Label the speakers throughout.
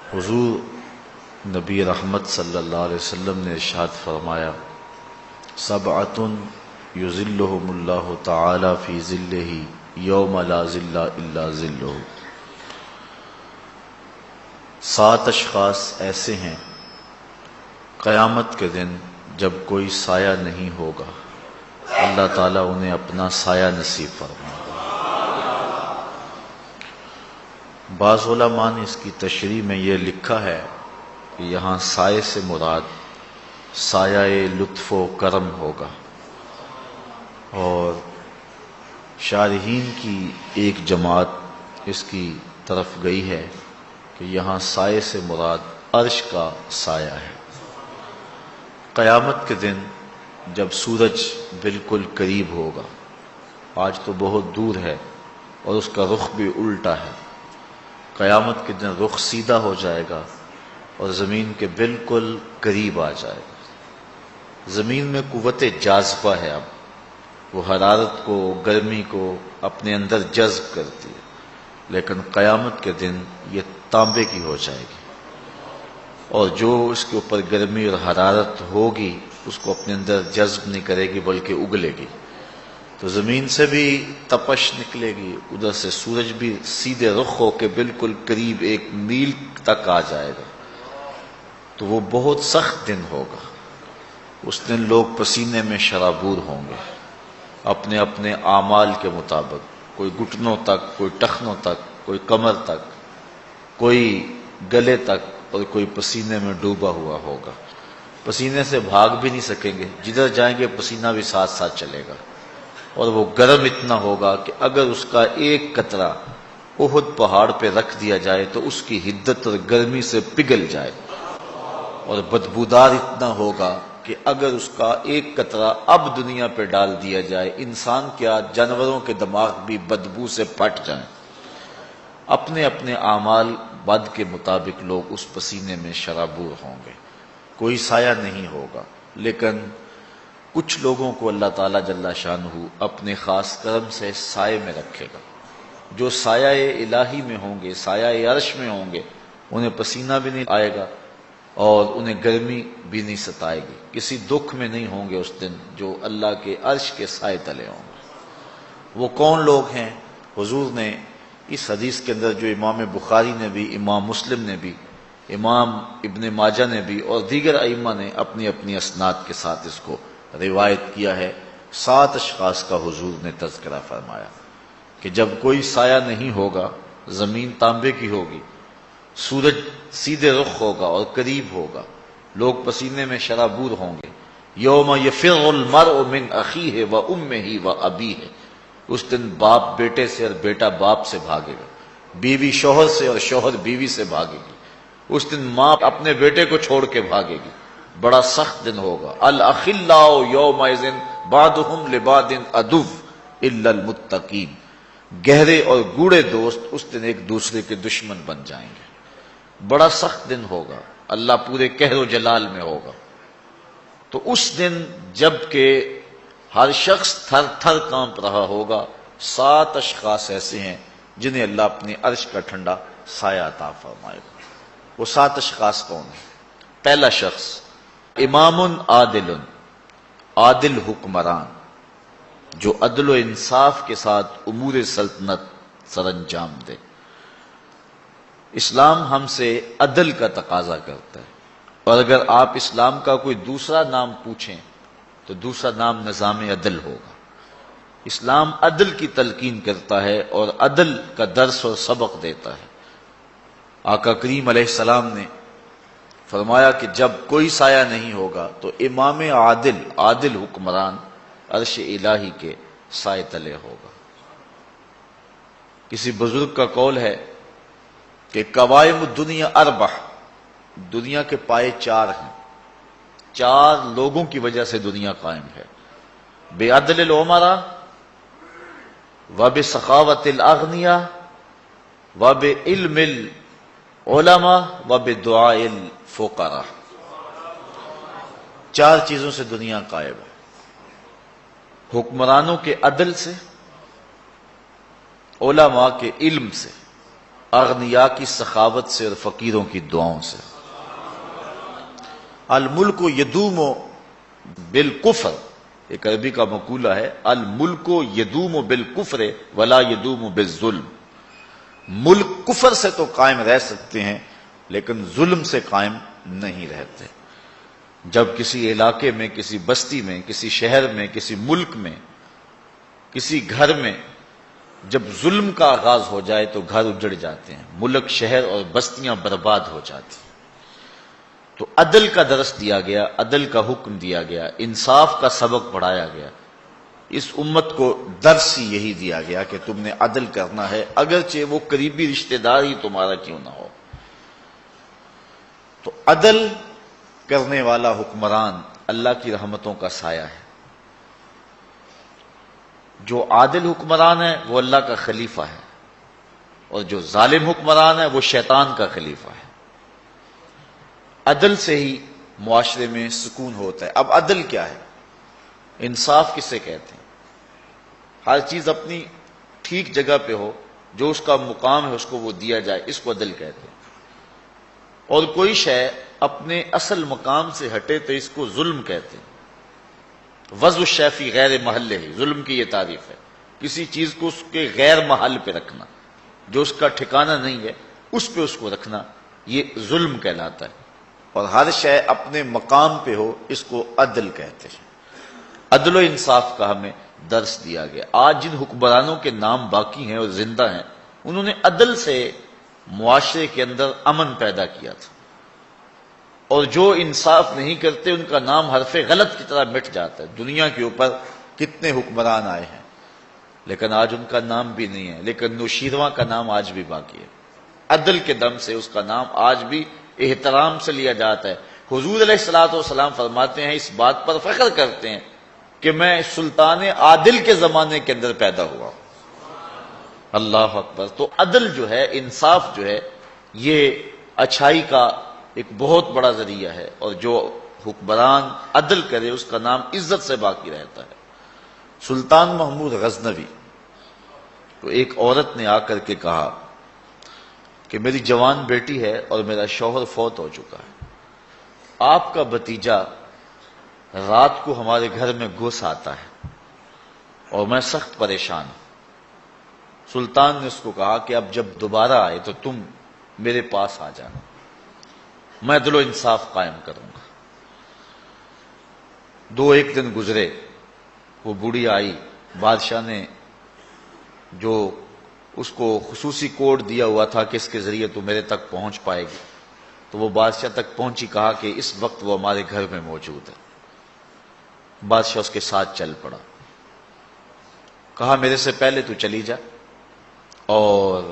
Speaker 1: حضور نبی رحمت صلی اللہ علیہ وسلم نے ارشاد فرمایا، سبعۃ یظلھم اللہ تعالی فی ظلہ یوم لا ظل الا ظلہ۔ 7 اشخاص ایسے ہیں قیامت کے دن جب کوئی سایہ نہیں ہوگا، اللہ تعالیٰ انہیں اپنا سایہ نصیب فرمائے گا۔ بعض علماء نے اس کی تشریح میں یہ لکھا ہے کہ یہاں سائے سے مراد سایہ لطف و کرم ہوگا، اور شارحین کی ایک جماعت اس کی طرف گئی ہے کہ یہاں سائے سے مراد عرش کا سایہ ہے۔ قیامت کے دن جب سورج بالکل قریب ہوگا، آج تو بہت دور ہے اور اس کا رخ بھی الٹا ہے، قیامت کے دن رخ سیدھا ہو جائے گا اور زمین کے بالکل قریب آ جائے گا۔ زمین میں قوت جاذبہ ہے، اب وہ حرارت کو، گرمی کو اپنے اندر جذب کرتی ہے، لیکن قیامت کے دن یہ تانبے کی ہو جائے گی، اور جو اس کے اوپر گرمی اور حرارت ہوگی اس کو اپنے اندر جذب نہیں کرے گی بلکہ اگلے گی، تو زمین سے بھی تپش نکلے گی، ادھر سے سورج بھی سیدھے رخ ہو کے بالکل قریب 1 میل تک آ جائے گا، تو وہ بہت سخت دن ہوگا۔ اس دن لوگ پسینے میں شرابور ہوں گے، اپنے اپنے اعمال کے مطابق، کوئی گھٹنوں تک، کوئی ٹخنوں تک، کوئی کمر تک، کوئی گلے تک، اور کوئی پسینے میں ڈوبا ہوا ہوگا۔ پسینے سے بھاگ بھی نہیں سکیں گے، جدھر جائیں گے پسینہ بھی ساتھ ساتھ چلے گا، اور وہ گرم اتنا ہوگا کہ اگر اس کا ایک قطرہ احد پہاڑ پہ رکھ دیا جائے تو اس کی حدت اور گرمی سے پگھل جائے، اور بدبودار اتنا ہوگا کہ اگر اس کا ایک قطرہ اب دنیا پہ ڈال دیا جائے، انسان کیا جانوروں کے دماغ بھی بدبو سے پھٹ جائیں۔ اپنے اپنے اعمال بد کے مطابق لوگ اس پسینے میں شرابور ہوں گے، کوئی سایہ نہیں ہوگا، لیکن کچھ لوگوں کو اللہ تعالیٰ جل شانہ اپنے خاص کرم سے سائے میں رکھے گا، جو سایہ الہی میں ہوں گے، سایہ عرش میں ہوں گے، انہیں پسینہ بھی نہیں آئے گا اور انہیں گرمی بھی نہیں ستائے گی، کسی دکھ میں نہیں ہوں گے اس دن، جو اللہ کے عرش کے سائے تلے ہوں گے۔ وہ کون لوگ ہیں؟ حضور نے اس حدیث کے اندر، جو امام بخاری نے بھی، امام مسلم نے بھی، امام ابن ماجہ نے بھی اور دیگر ائمہ نے اپنی اپنی اسناد کے ساتھ اس کو روایت کیا ہے، 7 اشخاص کا حضور نے تذکرہ فرمایا کہ جب کوئی سایہ نہیں ہوگا، زمین تانبے کی ہوگی، سورج سیدھے رخ ہوگا اور قریب ہوگا، لوگ پسینے میں شرابور ہوں گے۔ یوم یفر المرء من اخیہ و امہ و ابیہ، اس دن باپ بیٹے سے اور بیٹا باپ سے بھاگے گا، بیوی شوہر سے اور شوہر بیوی سے بھاگے گی، اس دن ماں اپنے بیٹے کو چھوڑ کے بھاگے گی، بڑا سخت دن ہوگا۔ الاخلاء یومئذ بعضهم لبعض عدو الا المتقین، گہرے اور گوڑے دوست اس دن ایک دوسرے کے دشمن بن جائیں گے، بڑا سخت دن ہوگا، اللہ پورے قہر و جلال میں ہوگا۔ تو اس دن جب کہ ہر شخص تھر تھر کانپ رہا ہوگا، 7 اشخاص ایسے ہیں جنہیں اللہ اپنے عرش کا ٹھنڈا سایہ عطا فرمائے گا۔ وہ 7 اشخاص کون ہیں؟ پہلا شخص امام عادل، عادل حکمران، جو عدل و انصاف کے ساتھ امور سلطنت سر انجام دے۔ اسلام ہم سے عدل کا تقاضا کرتا ہے، اور اگر آپ اسلام کا کوئی دوسرا نام پوچھیں تو دوسرا نام نظام عدل ہوگا۔ اسلام عدل کی تلقین کرتا ہے اور عدل کا درس اور سبق دیتا ہے۔ آقا کریم علیہ السلام نے فرمایا کہ جب کوئی سایہ نہیں ہوگا تو امام عادل، عادل حکمران عرش الہی کے سائے تلے ہوگا۔ کسی بزرگ کا قول ہے کہ قوائم الدنیا 4، دنیا کے پائے 4 ہیں، 4 لوگوں کی وجہ سے دنیا قائم ہے: بعدل الامراء، وبسخاوت الاغنیاء، وبعلم العلماء، وبدعاء الفقراء۔ 4 چیزوں سے دنیا قائم ہے: حکمرانوں کے عدل سے، علماء کے علم سے، اغنیا کی سخاوت سے اور فقیروں کی دعاؤں سے۔ الملک یدوم بالکفر، ایک عربی کا مقولہ ہے، الملک یدوم بالکفر ولا یدوم بالظلم۔ ملک کفر سے تو قائم رہ سکتے ہیں لیکن ظلم سے قائم نہیں رہتے۔ جب کسی علاقے میں، کسی بستی میں، کسی شہر میں، کسی ملک میں، کسی گھر میں جب ظلم کا آغاز ہو جائے تو گھر اجڑ جاتے ہیں، ملک، شہر اور بستیاں برباد ہو جاتی ہیں۔ تو عدل کا درس دیا گیا، عدل کا حکم دیا گیا، انصاف کا سبق پڑھایا گیا۔ اس امت کو درس ہی یہی دیا گیا کہ تم نے عدل کرنا ہے، اگرچہ وہ قریبی رشتہ دار ہی تمہارا کیوں نہ ہو۔ تو عدل کرنے والا حکمران اللہ کی رحمتوں کا سایہ ہے۔ جو عادل حکمران ہے وہ اللہ کا خلیفہ ہے، اور جو ظالم حکمران ہے وہ شیطان کا خلیفہ ہے۔ عدل سے ہی معاشرے میں سکون ہوتا ہے۔ اب عدل کیا ہے؟ انصاف کسے کہتے ہیں؟ ہر چیز اپنی ٹھیک جگہ پہ ہو، جو اس کا مقام ہے اس کو وہ دیا جائے، اس کو عدل کہتے ہیں۔ اور کوئی شے اپنے اصل مقام سے ہٹے تو اس کو ظلم کہتے ہیں۔ وضع الشیء فی غیر محلہ، ظلم کی یہ تعریف ہے، کسی چیز کو اس کے غیر محل پہ رکھنا، جو اس کا ٹھکانہ نہیں ہے اس پہ اس کو رکھنا، یہ ظلم کہلاتا ہے۔ اور ہر شے اپنے مقام پہ ہو اس کو عدل کہتے ہیں۔ عدل و انصاف کا ہمیں درس دیا گیا۔ آج جن حکمرانوں کے نام باقی ہیں اور زندہ ہیں، انہوں نے عدل سے معاشرے کے اندر امن پیدا کیا تھا، اور جو انصاف نہیں کرتے ان کا نام حرف غلط کی طرح مٹ جاتا ہے۔ دنیا کے اوپر کتنے حکمران آئے ہیں لیکن آج ان کا نام بھی نہیں ہے، لیکن نوشیرواں کا نام آج بھی باقی ہے۔ عدل کے دم سے اس کا نام آج بھی احترام سے لیا جاتا ہے۔ حضور علیہ الصلوۃ والسلام فرماتے ہیں، اس بات پر فخر کرتے ہیں کہ میں سلطان عادل کے زمانے کے اندر پیدا ہوا ہوں۔ اللہ اکبر۔ تو عدل جو ہے، انصاف جو ہے، یہ اچھائی کا ایک بہت بڑا ذریعہ ہے، اور جو حکمران عدل کرے اس کا نام عزت سے باقی رہتا ہے۔ سلطان محمود غزنوی تو ایک عورت نے آ کر کے کہا کہ میری جوان بیٹی ہے اور میرا شوہر فوت ہو چکا ہے، آپ کا بھتیجا رات کو ہمارے گھر میں گھس آتا ہے اور میں سخت پریشان ہوں۔ سلطان نے اس کو کہا کہ اب جب دوبارہ آئے تو تم میرے پاس آ جانا، میں عدل و انصاف قائم کروں گا۔ ایک دن گزرے، وہ بوڑھی آئی، بادشاہ نے جو اس کو خصوصی کوڈ دیا ہوا تھا کہ اس کے ذریعے تو میرے تک پہنچ پائے گی، تو وہ بادشاہ تک پہنچی، کہا کہ اس وقت وہ ہمارے گھر میں موجود ہے۔ بادشاہ اس کے ساتھ چل پڑا، کہا میرے سے پہلے تو چلی جا اور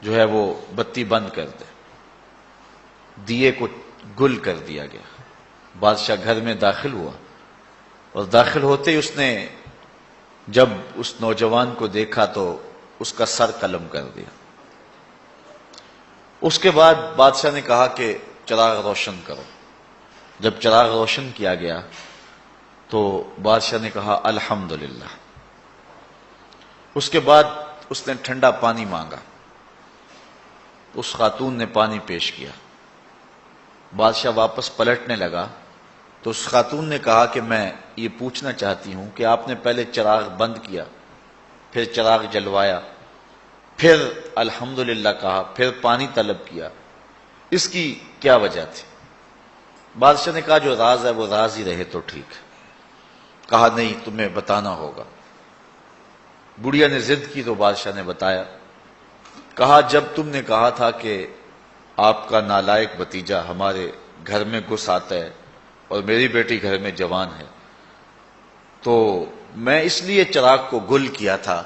Speaker 1: جو ہے وہ بتی بند کر دے۔ دیے کو گل کر دیا گیا۔ بادشاہ گھر میں داخل ہوا، اور داخل ہوتے ہی اس نے جب اس نوجوان کو دیکھا تو اس کا سر قلم کر دیا۔ اس کے بعد بادشاہ نے کہا کہ چراغ روشن کرو۔ جب چراغ روشن کیا گیا تو بادشاہ نے کہا الحمدللہ۔ اس کے بعد اس نے ٹھنڈا پانی مانگا، اس خاتون نے پانی پیش کیا۔ بادشاہ واپس پلٹنے لگا تو اس خاتون نے کہا کہ میں یہ پوچھنا چاہتی ہوں کہ آپ نے پہلے چراغ بند کیا، پھر چراغ جلوایا، پھر الحمدللہ کہا، پھر پانی طلب کیا، اس کی کیا وجہ تھی؟ بادشاہ نے کہا جو راز ہے وہ راز ہی رہے تو ٹھیک ہے۔ کہا نہیں، تمہیں بتانا ہوگا۔ بڑھیا نے ضد کی تو بادشاہ نے بتایا۔ کہا جب تم نے کہا تھا کہ آپ کا نالائق بھتیجا ہمارے گھر میں گھس آتا ہے اور میری بیٹی گھر میں جوان ہے، تو میں اس لیے چراغ کو گل کیا تھا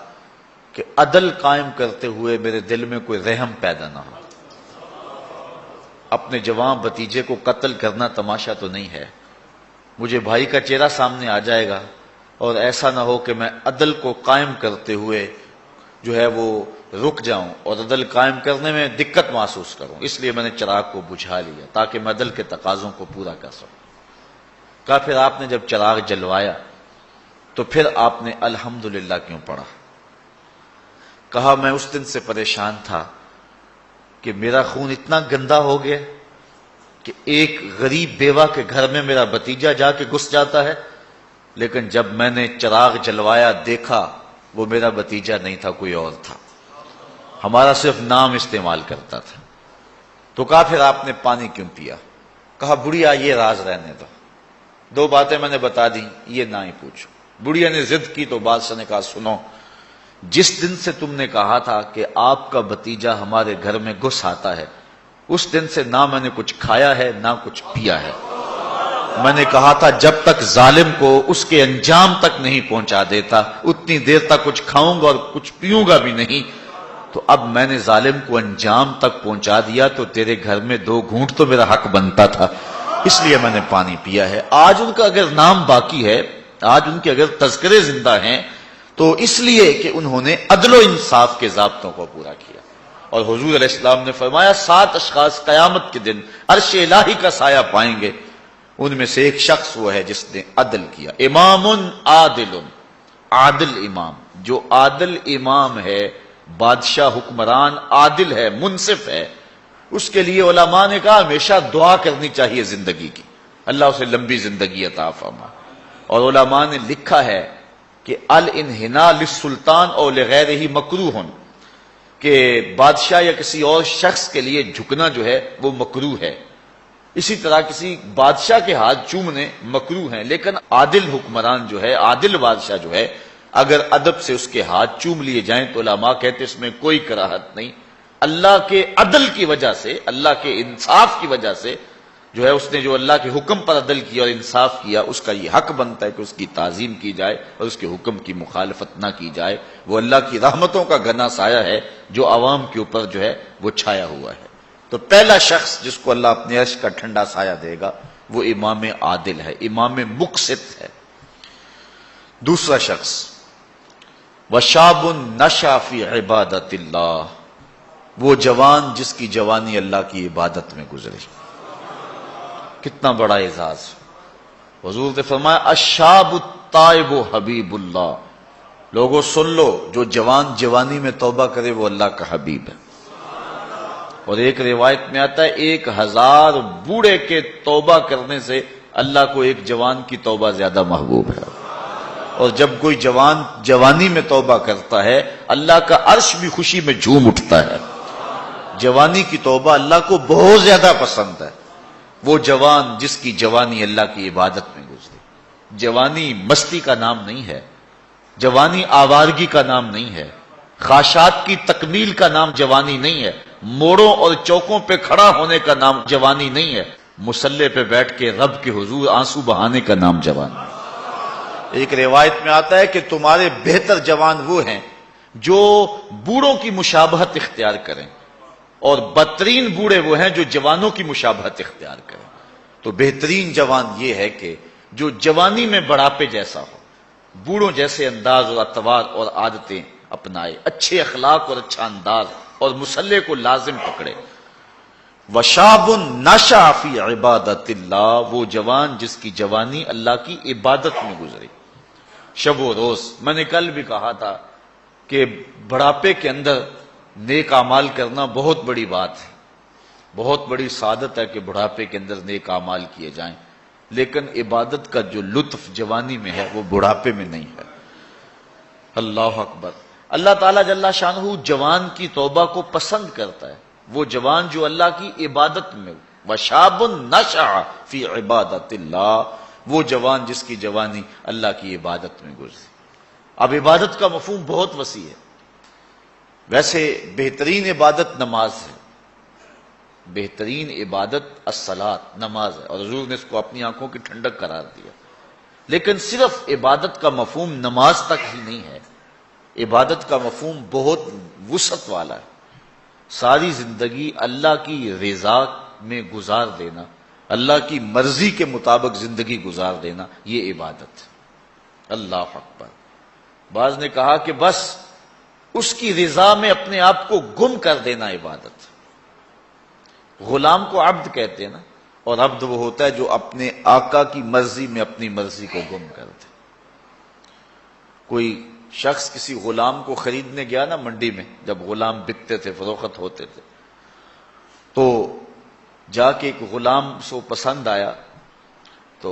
Speaker 1: کہ عدل قائم کرتے ہوئے میرے دل میں کوئی رحم پیدا نہ ہو۔ اپنے جوان بھتیجے کو قتل کرنا تماشا تو نہیں ہے، مجھے بھائی کا چہرہ سامنے آ جائے گا، اور ایسا نہ ہو کہ میں عدل کو قائم کرتے ہوئے جو ہے وہ رک جاؤں اور عدل قائم کرنے میں دقت محسوس کروں، اس لیے میں نے چراغ کو بجھا لیا تاکہ میں عدل کے تقاضوں کو پورا کر سکوں۔ کہا پھر آپ نے جب چراغ جلوایا تو پھر آپ نے الحمدللہ کیوں پڑھا؟ کہا میں اس دن سے پریشان تھا کہ میرا خون اتنا گندا ہو گیا کہ ایک غریب بیوہ کے گھر میں میرا بھتیجا جا کے گھس جاتا ہے، لیکن جب میں نے چراغ جلوایا دیکھا وہ میرا بھتیجا نہیں تھا، کوئی اور تھا، ہمارا صرف نام استعمال کرتا تھا۔ تو کہا پھر آپ نے پانی کیوں پیا؟ کہا بڑھیا یہ راز رہنے دو، دو باتیں میں نے بتا دی، یہ نہ ہی پوچھو۔ بڑھیا نے ضد کی تو بادشاہ نے کہا سنو، جس دن سے تم نے کہا تھا کہ آپ کا بھتیجا ہمارے گھر میں گھس آتا ہے، اس دن سے نہ میں نے کچھ کھایا ہے نہ کچھ پیا ہے۔ میں نے کہا تھا جب تک ظالم کو اس کے انجام تک نہیں پہنچا دیتا اتنی دیر تک کچھ کھاؤں گا اور کچھ پیوں گا بھی نہیں، تو اب میں نے ظالم کو انجام تک پہنچا دیا تو تیرے گھر میں 2 گھونٹ تو میرا حق بنتا تھا، اس لیے میں نے پانی پیا ہے۔ آج ان کا اگر نام باقی ہے، آج ان کے اگر تذکرے زندہ ہیں تو اس لیے کہ انہوں نے عدل و انصاف کے ضابطوں کو پورا کیا۔ اور حضور علیہ السلام نے فرمایا 7 اشخاص قیامت کے دن عرش الہی کا سایہ پائیں گے، ان میں سے ایک شخص وہ ہے جس نے عدل کیا۔ امام عادل، عادل امام، جو عادل امام ہے، بادشاہ حکمران عادل ہے، منصف ہے، اس کے لیے علماء نے کہا ہمیشہ دعا کرنی چاہیے زندگی کی، اللہ اسے لمبی زندگی عطا فرمائے۔ اور علماء نے لکھا ہے کہ الانحناء للسلطان او لغیرہ مکروہ، کہ بادشاہ یا کسی اور شخص کے لیے جھکنا جو ہے وہ مکروہ ہے، اسی طرح کسی بادشاہ کے ہاتھ چومنے مکروہ ہیں، لیکن عادل حکمران جو ہے، عادل بادشاہ جو ہے، اگر ادب سے اس کے ہاتھ چوم لیے جائیں تو علماء کہتے اس میں کوئی کراہت نہیں، اللہ کے عدل کی وجہ سے، اللہ کے انصاف کی وجہ سے جو ہے اس نے جو اللہ کے حکم پر عدل کیا اور انصاف کیا، اس کا یہ حق بنتا ہے کہ اس کی تعظیم کی جائے اور اس کے حکم کی مخالفت نہ کی جائے۔ وہ اللہ کی رحمتوں کا گھنا سایہ ہے جو عوام کے اوپر جو ہے وہ چھایا ہوا ہے۔ تو پہلا شخص جس کو اللہ اپنے عرش کا ٹھنڈا سایہ دے گا وہ امام عادل ہے، امام مقسط ہے۔ دوسرا شخص وشاب نشأ فی عبادت اللہ، وہ جوان جس کی جوانی اللہ کی عبادت میں گزری۔ کتنا بڑا اعزاز! حضور نے فرمایا الشاب التائب حبیب اللہ، لوگوں سن لو، جو جوان جوانی میں توبہ کرے وہ اللہ کا حبیب ہے۔ اور ایک روایت میں آتا ہے 1000 بوڑھے کے توبہ کرنے سے اللہ کو ایک جوان کی توبہ زیادہ محبوب ہے۔ اور جب کوئی جوان جوانی میں توبہ کرتا ہے اللہ کا عرش بھی خوشی میں جھوم اٹھتا ہے۔ جوانی کی توبہ اللہ کو بہت زیادہ پسند ہے۔ وہ جوان جس کی جوانی اللہ کی عبادت میں گزری۔ جوانی مستی کا نام نہیں ہے، جوانی آوارگی کا نام نہیں ہے، خواہشات کی تکمیل کا نام جوانی نہیں ہے، موڑوں اور چوکوں پہ کھڑا ہونے کا نام جوانی نہیں ہے، مصلی پہ بیٹھ کے رب کے حضور آنسو بہانے کا نام جوانی ہے۔ ایک روایت میں آتا ہے کہ تمہارے بہتر جوان وہ ہیں جو بوڑھوں کی مشابہت اختیار کریں، اور بدترین بوڑھے وہ ہیں جو جوانوں کی مشابہت اختیار کریں۔ تو بہترین جوان یہ ہے کہ جو جوانی میں بڑھاپے جیسا ہو، بوڑھوں جیسے انداز اور اطوار اور عادتیں اپنائے، اچھے اخلاق اور اچھا انداز اور مصلی کو لازم پکڑے۔ وشاب نشأ فی عبادت اللہ، وہ جوان جس کی جوانی اللہ کی عبادت میں گزری۔ شب و روز، میں نے کل بھی کہا تھا کہ بڑھاپے کے اندر نیک اعمال کرنا بہت بڑی بات ہے، بہت بڑی سعادت ہے کہ بڑھاپے کے اندر نیک اعمال کیے جائیں، لیکن عبادت کا جو لطف جوانی میں ہے وہ بڑھاپے میں نہیں ہے۔ اللہ اکبر! اللہ تعالیٰ جل شانہ جوان کی توبہ کو پسند کرتا ہے، وہ جوان جو اللہ کی عبادت میں، وشاب نشأ فی عبادت اللہ، وہ جوان جس کی جوانی اللہ کی عبادت میں گزری۔ اب عبادت کا مفہوم بہت وسیع ہے۔ ویسے بہترین عبادت نماز ہے، بہترین عبادت الصلاۃ، نماز ہے، اور حضور نے اس کو اپنی آنکھوں کی ٹھنڈک قرار دیا۔ لیکن صرف عبادت کا مفہوم نماز تک ہی نہیں ہے، عبادت کا مفہوم بہت وسعت والا ہے۔ ساری زندگی اللہ کی رضا میں گزار دینا، اللہ کی مرضی کے مطابق زندگی گزار دینا، یہ عبادت ہے۔ اللہ اکبر! بعض نے کہا کہ بس اس کی رضا میں اپنے آپ کو گم کر دینا عبادت۔ غلام کو عبد کہتے ہیں نا، اور عبد وہ ہوتا ہے جو اپنے آقا کی مرضی میں اپنی مرضی کو گم کر دے۔ کوئی شخص کسی غلام کو خریدنے گیا نا منڈی میں، جب غلام بکتے تھے، فروخت ہوتے تھے، تو جا کے ایک غلام سے پسند آیا، تو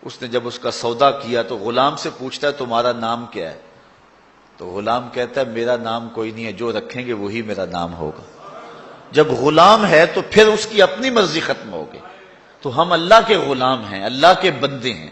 Speaker 1: اس نے جب اس کا سودا کیا تو غلام سے پوچھتا ہے تمہارا نام کیا ہے؟ تو غلام کہتا ہے میرا نام کوئی نہیں ہے، جو رکھیں گے وہی میرا نام ہوگا۔ جب غلام ہے تو پھر اس کی اپنی مرضی ختم ہو گئی۔ تو ہم اللہ کے غلام ہیں، اللہ کے بندے ہیں،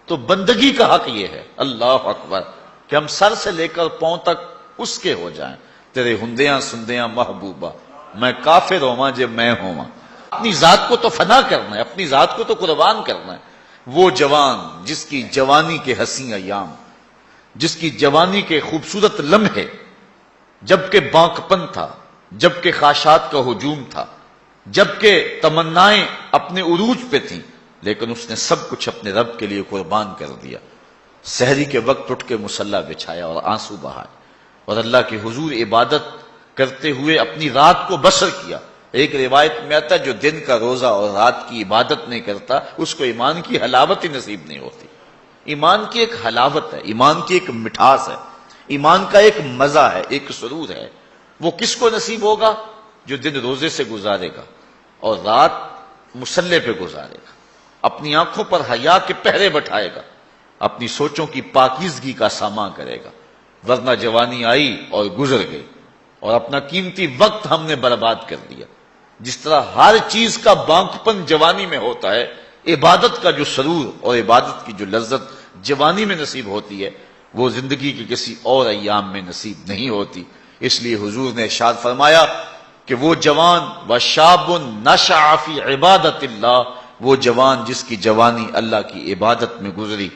Speaker 1: تو بندگی کا حق یہ ہے، اللہ اکبر، کہ ہم سر سے لے کر پاؤں تک اس کے ہو جائیں۔ تیرے ہندیاں سندیاں محبوبہ، میں کافر ہوواں جے میں ہوواں۔ اپنی ذات کو تو فنا کرنا ہے، اپنی ذات کو تو قربان کرنا ہے۔ وہ جوان جس کی جوانی کے حسین ایام، جس کی جوانی کے خوبصورت لمحے جبکہ بانکپن تھا، جبکہ خواہشات کا ہجوم تھا، جبکہ تمنائیں اپنے عروج پہ تھیں، لیکن اس نے سب کچھ اپنے رب کے لیے قربان کر دیا۔ سحری کے وقت اٹھ کے مصلی بچھایا اور آنسو بہائے اور اللہ کے حضور عبادت کرتے ہوئے اپنی رات کو بسر کیا۔ ایک روایت میں آتا ہے جو دن کا روزہ اور رات کی عبادت نہیں کرتا اس کو ایمان کی حلاوت ہی نصیب نہیں ہوتی۔ ایمان کی ایک حلاوت ہے، ایمان کی ایک مٹھاس ہے، ایمان کا ایک مزہ ہے، ایک سرور ہے۔ وہ کس کو نصیب ہوگا؟ جو دن روزے سے گزارے گا اور رات مصلی پہ گزارے گا، اپنی آنکھوں پر حیا کے پہرے بٹھائے گا، اپنی سوچوں کی پاکیزگی کا سامان کرے گا۔ ورنہ جوانی آئی اور گزر گئی اور اپنا قیمتی وقت ہم نے برباد کر دیا۔ جس طرح ہر چیز کا بانکپن جوانی میں ہوتا ہے، عبادت کا جو سرور اور عبادت کی جو لذت جوانی میں نصیب ہوتی ہے وہ زندگی کے کسی اور ایام میں نصیب نہیں ہوتی۔ اس لیے حضور نے ارشاد فرمایا کہ وہ جوان وشاب نشأ فی عبادت اللہ، وہ جوان جس کی جوانی اللہ کی عبادت میں گزری،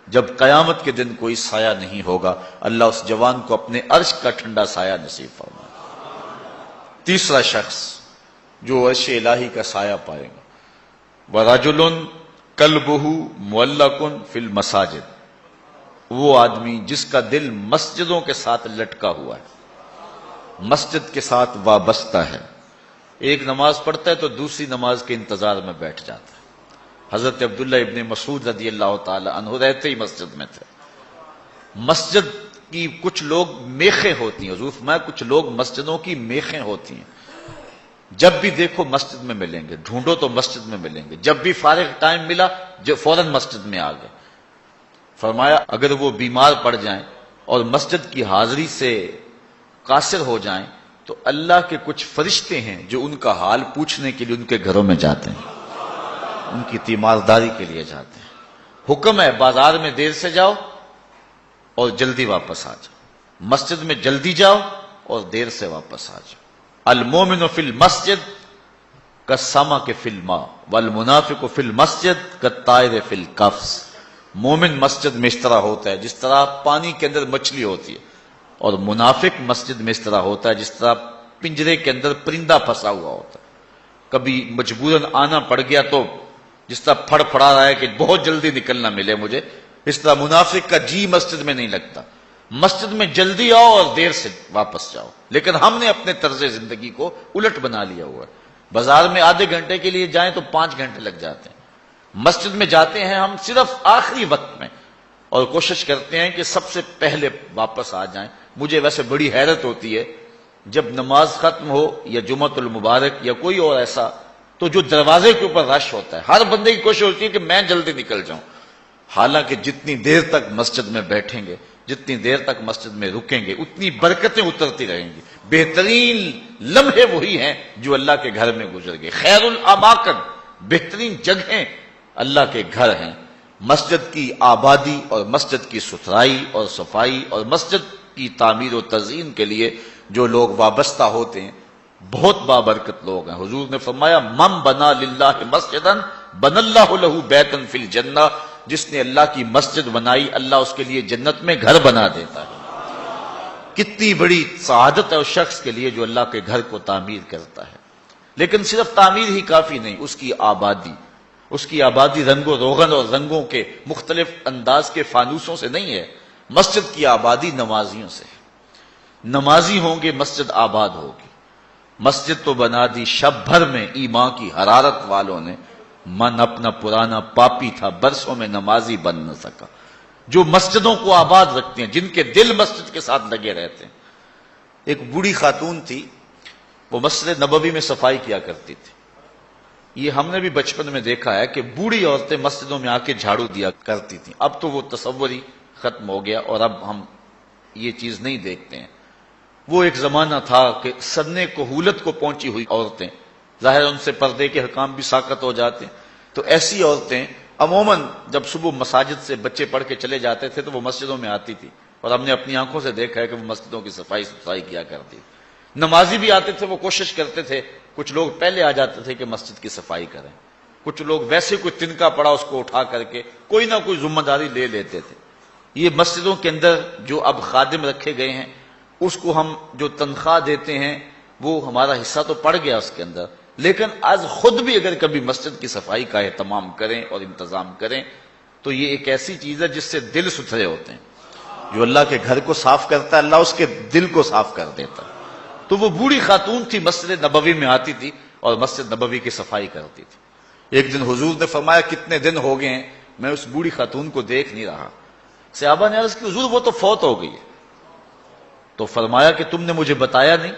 Speaker 1: جب قیامت کے دن کوئی سایہ نہیں ہوگا، اللہ اس جوان کو اپنے عرش کا ٹھنڈا سایہ نصیب فرمائے۔ تیسرا شخص جو عرش الہی کا سایہ پائے گا، وَرَجُلٌ قَلْبُهُ مُعَلَّقٌ فِي الْمَسَاجِدِ، وہ آدمی جس کا دل مسجدوں کے ساتھ لٹکا ہوا ہے، مسجد کے ساتھ وابستہ ہے۔ ایک نماز پڑھتا ہے تو دوسری نماز کے انتظار میں بیٹھ جاتا ہے۔ حضرت عبداللہ ابن مسعود رضی اللہ تعالی عنہ رہتے ہی مسجد میں تھے۔ مسجد کی کچھ لوگ میخیں ہوتی ہیں، حضور فرمایا کچھ لوگ مسجدوں کی میخیں ہوتی ہیں، جب بھی دیکھو مسجد میں ملیں گے، ڈھونڈو تو مسجد میں ملیں گے، جب بھی فارغ ٹائم ملا جو فوراً مسجد میں آ گئے۔ فرمایا اگر وہ بیمار پڑ جائیں اور مسجد کی حاضری سے قاصر ہو جائیں تو اللہ کے کچھ فرشتے ہیں جو ان کا حال پوچھنے کے لیے ان کے گھروں میں جاتے ہیں، ان کی تیمارداری کے لیے جاتے ہیں۔ حکم ہے بازار میں دیر سے جاؤ اور جلدی واپس آ جاؤ، مسجد میں جلدی جاؤ اور دیر سے واپس آ جاؤ۔ المومن فی المسجد کالسمک فی الماء والمنافق فی المسجد کالطائر فی القفص، مومن مسجد میں اس طرح ہوتا ہے جس طرح پانی کے اندر مچھلی ہوتی ہے، اور منافق مسجد میں اس طرح ہوتا ہے جس طرح پنجرے کے اندر پرندہ پھنسا ہوا ہوتا ہے۔ کبھی مجبوراً آنا پڑ گیا تو جس طرح پھڑ پھڑا رہا ہے کہ بہت جلدی نکلنا ملے مجھے، اس طرح منافق کا جی مسجد میں نہیں لگتا۔ مسجد میں جلدی آؤ اور دیر سے واپس جاؤ، لیکن ہم نے اپنے طرز زندگی کو الٹ بنا لیا ہوا ہے۔ بازار میں آدھے گھنٹے کے لیے جائیں تو 5 گھنٹے لگ جاتے ہیں، مسجد میں جاتے ہیں ہم صرف آخری وقت میں اور کوشش کرتے ہیں کہ سب سے پہلے واپس آ جائیں۔ مجھے ویسے بڑی حیرت ہوتی ہے جب نماز ختم ہو یا جمعۃ المبارک یا کوئی اور ایسا، تو جو دروازے کے اوپر رش ہوتا ہے ہر بندے کی کوشش ہوتی ہے کہ میں جلدی نکل جاؤں، حالانکہ جتنی دیر تک مسجد میں بیٹھیں گے، جتنی دیر تک مسجد میں رکیں گے، اتنی برکتیں اترتی رہیں گی۔ بہترین لمحے وہی ہیں جو اللہ کے گھر میں گزر گئے۔ خیر الاماکن، بہترین جگہیں اللہ کے گھر ہیں۔ مسجد کی آبادی اور مسجد کی ستھرائی اور صفائی اور مسجد کی تعمیر و تزئین کے لیے جو لوگ وابستہ ہوتے ہیں بہت بابرکت لوگ ہیں۔ حضور نے فرمایا من بنا للہ مسجدا بن اللہ لہ بیتا فی الجنہ، جس نے اللہ کی مسجد بنائی اللہ اس کے لیے جنت میں گھر بنا دیتا ہے۔ کتنی بڑی سعادت ہے اس شخص کے لیے جو اللہ کے گھر کو تعمیر کرتا ہے۔ لیکن صرف تعمیر ہی کافی نہیں، اس کی آبادی رنگ و روغن اور رنگوں کے مختلف انداز کے فانوسوں سے نہیں ہے، مسجد کی آبادی نمازیوں سے ہے۔ نمازی ہوں گے مسجد آباد ہوگی۔ مسجد تو بنا دی شب بھر میں ایمان کی حرارت والوں نے، من اپنا پرانا پاپی تھا برسوں میں نمازی بن نہ سکا۔ جو مسجدوں کو آباد رکھتے ہیں، جن کے دل مسجد کے ساتھ لگے رہتے ہیں۔ ایک بوڑھی خاتون تھی، وہ مسجد نبوی میں صفائی کیا کرتی تھی۔ یہ ہم نے بھی بچپن میں دیکھا ہے کہ بوڑھی عورتیں مسجدوں میں آ کے جھاڑو دیا کرتی تھیں۔ اب تو وہ تصور ہی ختم ہو گیا اور اب ہم یہ چیز نہیں دیکھتے ہیں۔ وہ ایک زمانہ تھا کہ سنِ کہولت کو پہنچی ہوئی عورتیں، ظاہر ان سے پردے کے حکام بھی ساقط ہو جاتے ہیں، تو ایسی عورتیں عموماً جب صبح مساجد سے بچے پڑھ کے چلے جاتے تھے تو وہ مسجدوں میں آتی تھی، اور ہم نے اپنی آنکھوں سے دیکھا ہے کہ وہ مسجدوں کی صفائی کیا کرتی تھی۔ نمازی بھی آتے تھے، وہ کوشش کرتے تھے، کچھ لوگ پہلے آ جاتے تھے کہ مسجد کی صفائی کریں، کچھ لوگ ویسے کوئی تنکا پڑا اس کو اٹھا کر کے کوئی نہ کوئی ذمہ داری لے لیتے تھے۔ یہ مسجدوں کے اندر جو اب خادم رکھے گئے ہیں، اس کو ہم جو تنخواہ دیتے ہیں وہ ہمارا حصہ تو پڑ گیا اس کے اندر، لیکن آج خود بھی اگر کبھی مسجد کی صفائی کا اہتمام کریں اور انتظام کریں تو یہ ایک ایسی چیز ہے جس سے دل ستھرے ہوتے ہیں۔ جو اللہ کے گھر کو صاف کرتا ہے، اللہ اس کے دل کو صاف کر دیتا ہے۔ تو وہ بوڑھی خاتون تھی، مسجد نبوی میں آتی تھی اور مسجد نبوی کی صفائی کرتی تھی۔ ایک دن حضور نے فرمایا کتنے دن ہو گئے ہیں میں اس بوڑھی خاتون کو دیکھ نہیں رہا۔ صحابہ نے عرض کی حضور وہ تو فوت ہو گئی ہے۔ تو فرمایا کہ تم نے مجھے بتایا نہیں؟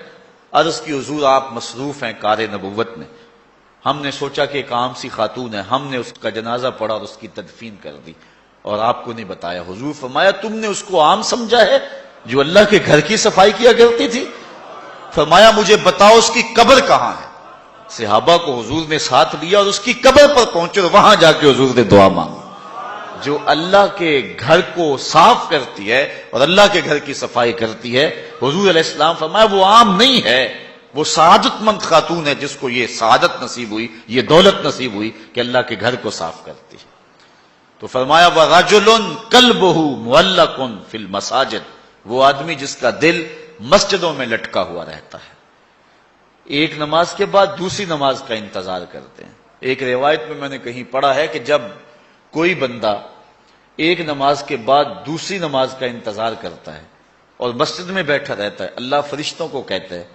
Speaker 1: عرض کی حضور آپ مصروف ہیں کار نبوت میں، ہم نے سوچا کہ ایک عام سی خاتون ہے، ہم نے اس کا جنازہ پڑھا اور اس کی تدفین کر دی اور آپ کو نہیں بتایا۔ حضور فرمایا تم نے اس کو عام سمجھا ہے جو اللہ کے گھر کی صفائی کیا کرتی تھی؟ فرمایا مجھے بتاؤ اس کی قبر کہاں ہے؟ صحابہ کو حضور نے ساتھ لیا اور اس کی قبر پر پہنچے اور وہاں جا کے حضور نے دعا مانگی۔ جو اللہ کے گھر کو صاف کرتی ہے اور اللہ کے گھر کی صفائی کرتی ہے، حضور علیہ السلام فرمایا وہ عام نہیں ہے، وہ سعادت مند خاتون ہے جس کو یہ سعادت نصیب ہوئی، یہ دولت نصیب ہوئی کہ اللہ کے گھر کو صاف کرتی ہے۔ تو فرمایا وَرَجُلٌ قَلْبُهُ مُعَلَّقٌ فِي الْمَسَاجِدِ، وہ آدمی جس کا دل مسجدوں میں لٹکا ہوا رہتا ہے، ایک نماز کے بعد دوسری نماز کا انتظار کرتے ہیں۔ ایک روایت میں نے کہیں پڑھا ہے کہ جب کوئی بندہ ایک نماز کے بعد دوسری نماز کا انتظار کرتا ہے اور مسجد میں بیٹھا رہتا ہے، اللہ فرشتوں کو کہتا ہے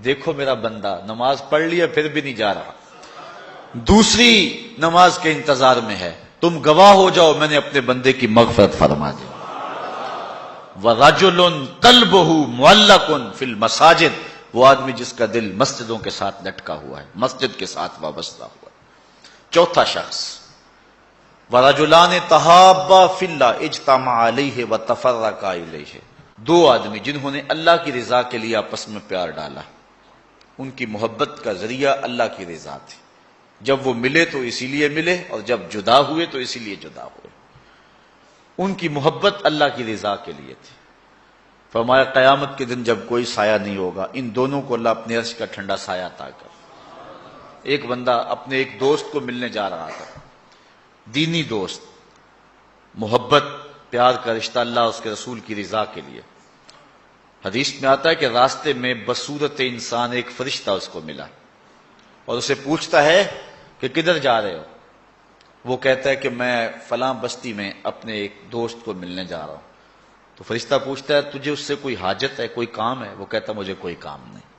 Speaker 1: دیکھو میرا بندہ نماز پڑھ لیا پھر بھی نہیں جا رہا، دوسری نماز کے انتظار میں ہے، تم گواہ ہو جاؤ میں نے اپنے بندے کی مغفرت فرما دی۔ وَرَجُلٌ قَلْبُهُ مُعَلَّقٌ فِي الْمَسَاجِدِ، وہ آدمی جس کا دل مسجدوں کے ساتھ لٹکا ہوا ہے، مسجد کے ساتھ وابستہ ہوا ہے۔ چوتھا شخص وَرَجُلَانِ تَحَابَّا فِي اللَّهِ اجْتَمَعَا عَلَيْهِ وَتَفَرَّقَا إِلَيْهِ، دو آدمی جنہوں نے اللہ کی رضا کے لیے آپس میں پیار ڈالا، ان کی محبت کا ذریعہ اللہ کی رضا تھی، جب وہ ملے تو اسی لیے ملے اور جب جدا ہوئے تو اسی لیے جدا ہوئے، ان کی محبت اللہ کی رضا کے لیے تھی۔ فرمایا قیامت کے دن جب کوئی سایہ نہیں ہوگا ان دونوں کو اللہ اپنے عرش کا ٹھنڈا سایہ عطا کر۔ ایک بندہ اپنے ایک دوست کو ملنے جا رہا تھا، دینی دوست، محبت پیار کا رشتہ اللہ اور اس کے رسول کی رضا کے لیے۔ حدیث میں آتا ہے کہ راستے میں بصورت انسان ایک فرشتہ اس کو ملا اور اسے پوچھتا ہے کہ کدھر جا رہے ہو؟ وہ کہتا ہے کہ میں فلاں بستی میں اپنے ایک دوست کو ملنے جا رہا ہوں۔ تو فرشتہ پوچھتا ہے تجھے اس سے کوئی حاجت ہے، کوئی کام ہے؟ وہ کہتا مجھے کوئی کام نہیں۔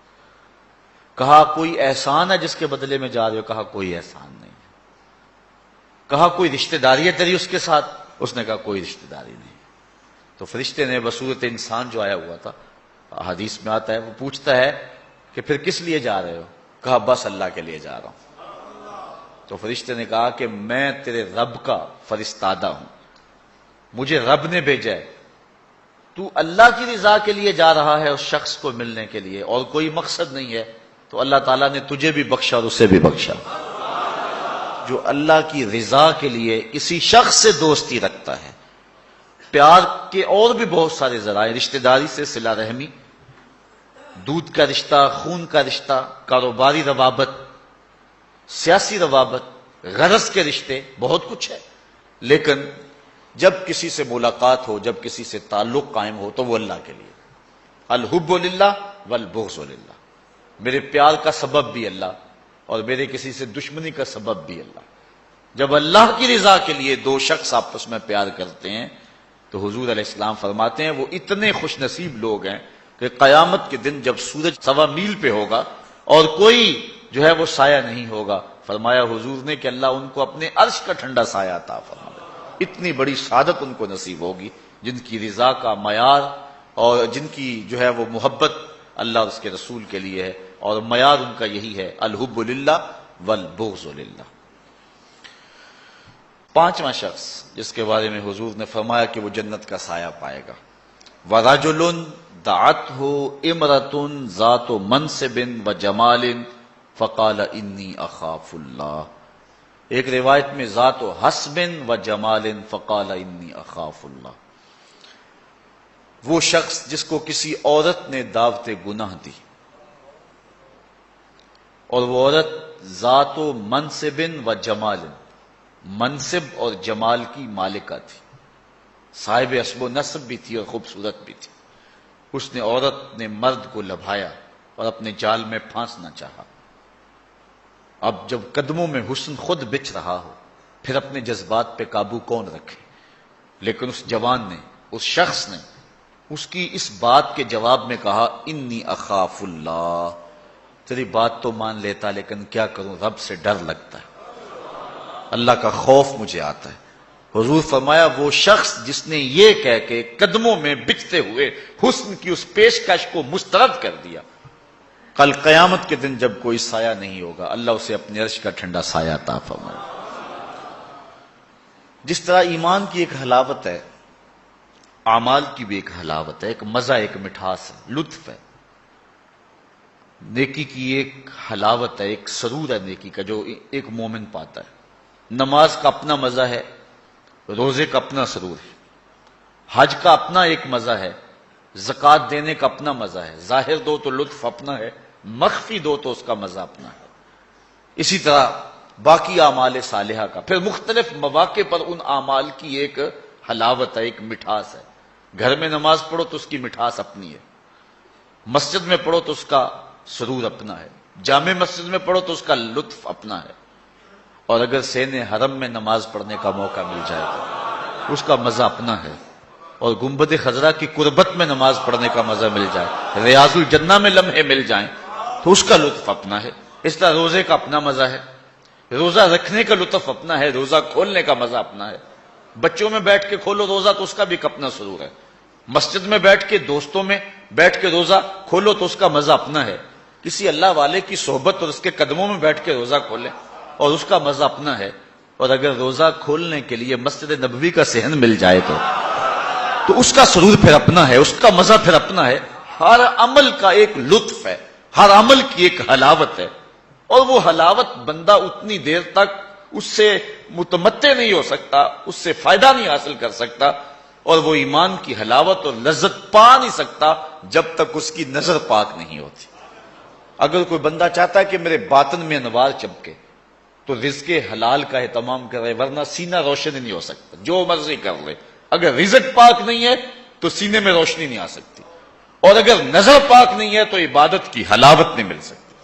Speaker 1: کہا کوئی احسان ہے جس کے بدلے میں جا رہے ہو؟ کہا کوئی احسان نہیں۔ کہا کوئی رشتہ داری ہے تیری اس کے ساتھ؟ اس نے کہا کوئی رشتہ داری نہیں۔ تو فرشتے نے بصورت انسان جو آیا ہوا تھا، حدیث میں آتا ہے، وہ پوچھتا ہے کہ پھر کس لیے جا رہے ہو؟ کہا بس اللہ کے لیے جا رہا ہوں۔ تو فرشتے نے کہا کہ میں تیرے رب کا فرستادہ ہوں، مجھے رب نے بھیجا ہے، تو اللہ کی رضا کے لیے جا رہا ہے اس شخص کو ملنے کے لیے اور کوئی مقصد نہیں ہے، تو اللہ تعالیٰ نے تجھے بھی بخشا اور اسے بھی بخشا۔ جو اللہ کی رضا کے لیے کسی شخص سے دوستی رکھتا ہے، پیار کے اور بھی بہت سارے ذرائع، رشتہ داری سے صلہ رحمی، دودھ کا رشتہ، خون کا رشتہ، کاروباری روابط، سیاسی روابط، غرض کے رشتے، بہت کچھ ہے، لیکن جب کسی سے ملاقات ہو، جب کسی سے تعلق قائم ہو تو وہ اللہ کے لیے۔ الحب للہ والبغض للہ، میرے پیار کا سبب بھی اللہ اور میرے کسی سے دشمنی کا سبب بھی اللہ۔ جب اللہ کی رضا کے لیے دو شخص آپس میں پیار کرتے ہیں تو حضور علیہ السلام فرماتے ہیں وہ اتنے خوش نصیب لوگ ہیں کہ قیامت کے دن جب سورج 1.25 میل پہ ہوگا اور کوئی جو ہے وہ سایہ نہیں ہوگا، فرمایا حضور نے کہ اللہ ان کو اپنے عرش کا ٹھنڈا سایہ عطا فرمائے۔ اتنی بڑی سعادت ان کو نصیب ہوگی جن کی رضا کا معیار اور جن کی جو ہے وہ محبت اللہ اور اس کے رسول کے لیے ہے۔ اور معیار ان کا یہی ہے، الحب للہ والبغض للہ۔ پانچواں شخص جس کے بارے میں حضور نے فرمایا کہ وہ جنت کا سایہ پائے گا، وَرَجُلٌ دَعَتْهُ امْرَةٌ ذَاتُ مَنْصِبٍ وَجَمَالٍ فَقَالَ إِنِّي أَخَافُ اللَّهَ، ایک روایت میں ذات و حسب و جمال فقال انی اخاف اللہ، وہ شخص جس کو کسی عورت نے دعوت گناہ دی اور وہ عورت ذات و منصب و جمال، منصب اور جمال کی مالکہ تھی، صاحب حسب و نسب بھی تھی اور خوبصورت بھی تھی۔ اس نے عورت نے مرد کو لبھایا اور اپنے جال میں پھانسنا چاہا۔ اب جب قدموں میں حسن خود بچھ رہا ہو پھر اپنے جذبات پہ قابو کون رکھے؟ لیکن اس جوان نے، اس شخص نے اس کی اس بات کے جواب میں کہا انی اخاف اللہ، تیری بات تو مان لیتا لیکن کیا کروں، رب سے ڈر لگتا ہے، اللہ کا خوف مجھے آتا ہے۔ حضور فرمایا وہ شخص جس نے یہ کہہ کے قدموں میں بچھتے ہوئے حسن کی اس پیشکش کو مسترد کر دیا، کل قیامت کے دن جب کوئی سایہ نہیں ہوگا اللہ اسے اپنے عرش کا ٹھنڈا سایہ عطا فرمائے۔ جس طرح ایمان کی ایک حلاوت ہے، اعمال کی بھی ایک حلاوت ہے، ایک مزہ، ایک مٹھاس ہے، لطف ہے۔ نیکی کی ایک حلاوت ہے، ایک سرور ہے نیکی کا جو ایک مومن پاتا ہے۔ نماز کا اپنا مزہ ہے، روزے کا اپنا سرور ہے، حج کا اپنا ایک مزہ ہے، زکوٰۃ دینے کا اپنا مزہ ہے، ظاہر دو تو لطف اپنا ہے، مخفی دو تو اس کا مزہ اپنا ہے۔ اسی طرح باقی اعمال صالحہ کا پھر مختلف مواقع پر ان اعمال کی ایک حلاوت ہے، ایک مٹھاس ہے۔ گھر میں نماز پڑھو تو اس کی مٹھاس اپنی ہے، مسجد میں پڑھو تو اس کا سرور اپنا ہے، جامع مسجد میں پڑھو تو اس کا لطف اپنا ہے، اور اگر سین حرم میں نماز پڑھنے کا موقع مل جائے تو اس کا مزہ اپنا ہے، اور گنبد خضرا کی قربت میں نماز پڑھنے کا مزہ مل جائے، ریاض الجنہ میں لمحے مل جائیں تو اس کا لطف اپنا ہے۔ اس طرح روزے کا اپنا مزہ ہے، روزہ رکھنے کا لطف اپنا ہے، روزہ کھولنے کا مزہ اپنا ہے۔ بچوں میں بیٹھ کے کھولو روزہ تو اس کا بھی ایک اپنا سرور ہے، مسجد میں بیٹھ کے دوستوں میں بیٹھ کے روزہ کھولو تو اس کا مزہ اپنا ہے، کسی اللہ والے کی صحبت اور اس کے قدموں میں بیٹھ کے روزہ کھولیں اور اس کا مزہ اپنا ہے، اور اگر روزہ کھولنے کے لیے مسجد نبوی کا صحن مل جائے تو اس کا سرور پھر اپنا ہے، اس کا مزہ پھر اپنا ہے۔ ہر عمل کا ایک لطف ہے، ہر عمل کی ایک حلاوت ہے، اور وہ حلاوت بندہ اتنی دیر تک اس سے متمتع نہیں ہو سکتا، اس سے فائدہ نہیں حاصل کر سکتا، اور وہ ایمان کی حلاوت اور لذت پا نہیں سکتا جب تک اس کی نظر پاک نہیں ہوتی۔ اگر کوئی بندہ چاہتا ہے کہ میرے باطن میں انوار چمکے تو رزق حلال کا اہتمام کرے، ورنہ سینہ روشن نہیں ہو سکتا، جو مرضی کر لے، اگر رزق پاک نہیں ہے تو سینے میں روشنی نہیں آ سکتی، اور اگر نظر پاک نہیں ہے تو عبادت کی حلاوت نہیں مل سکتی۔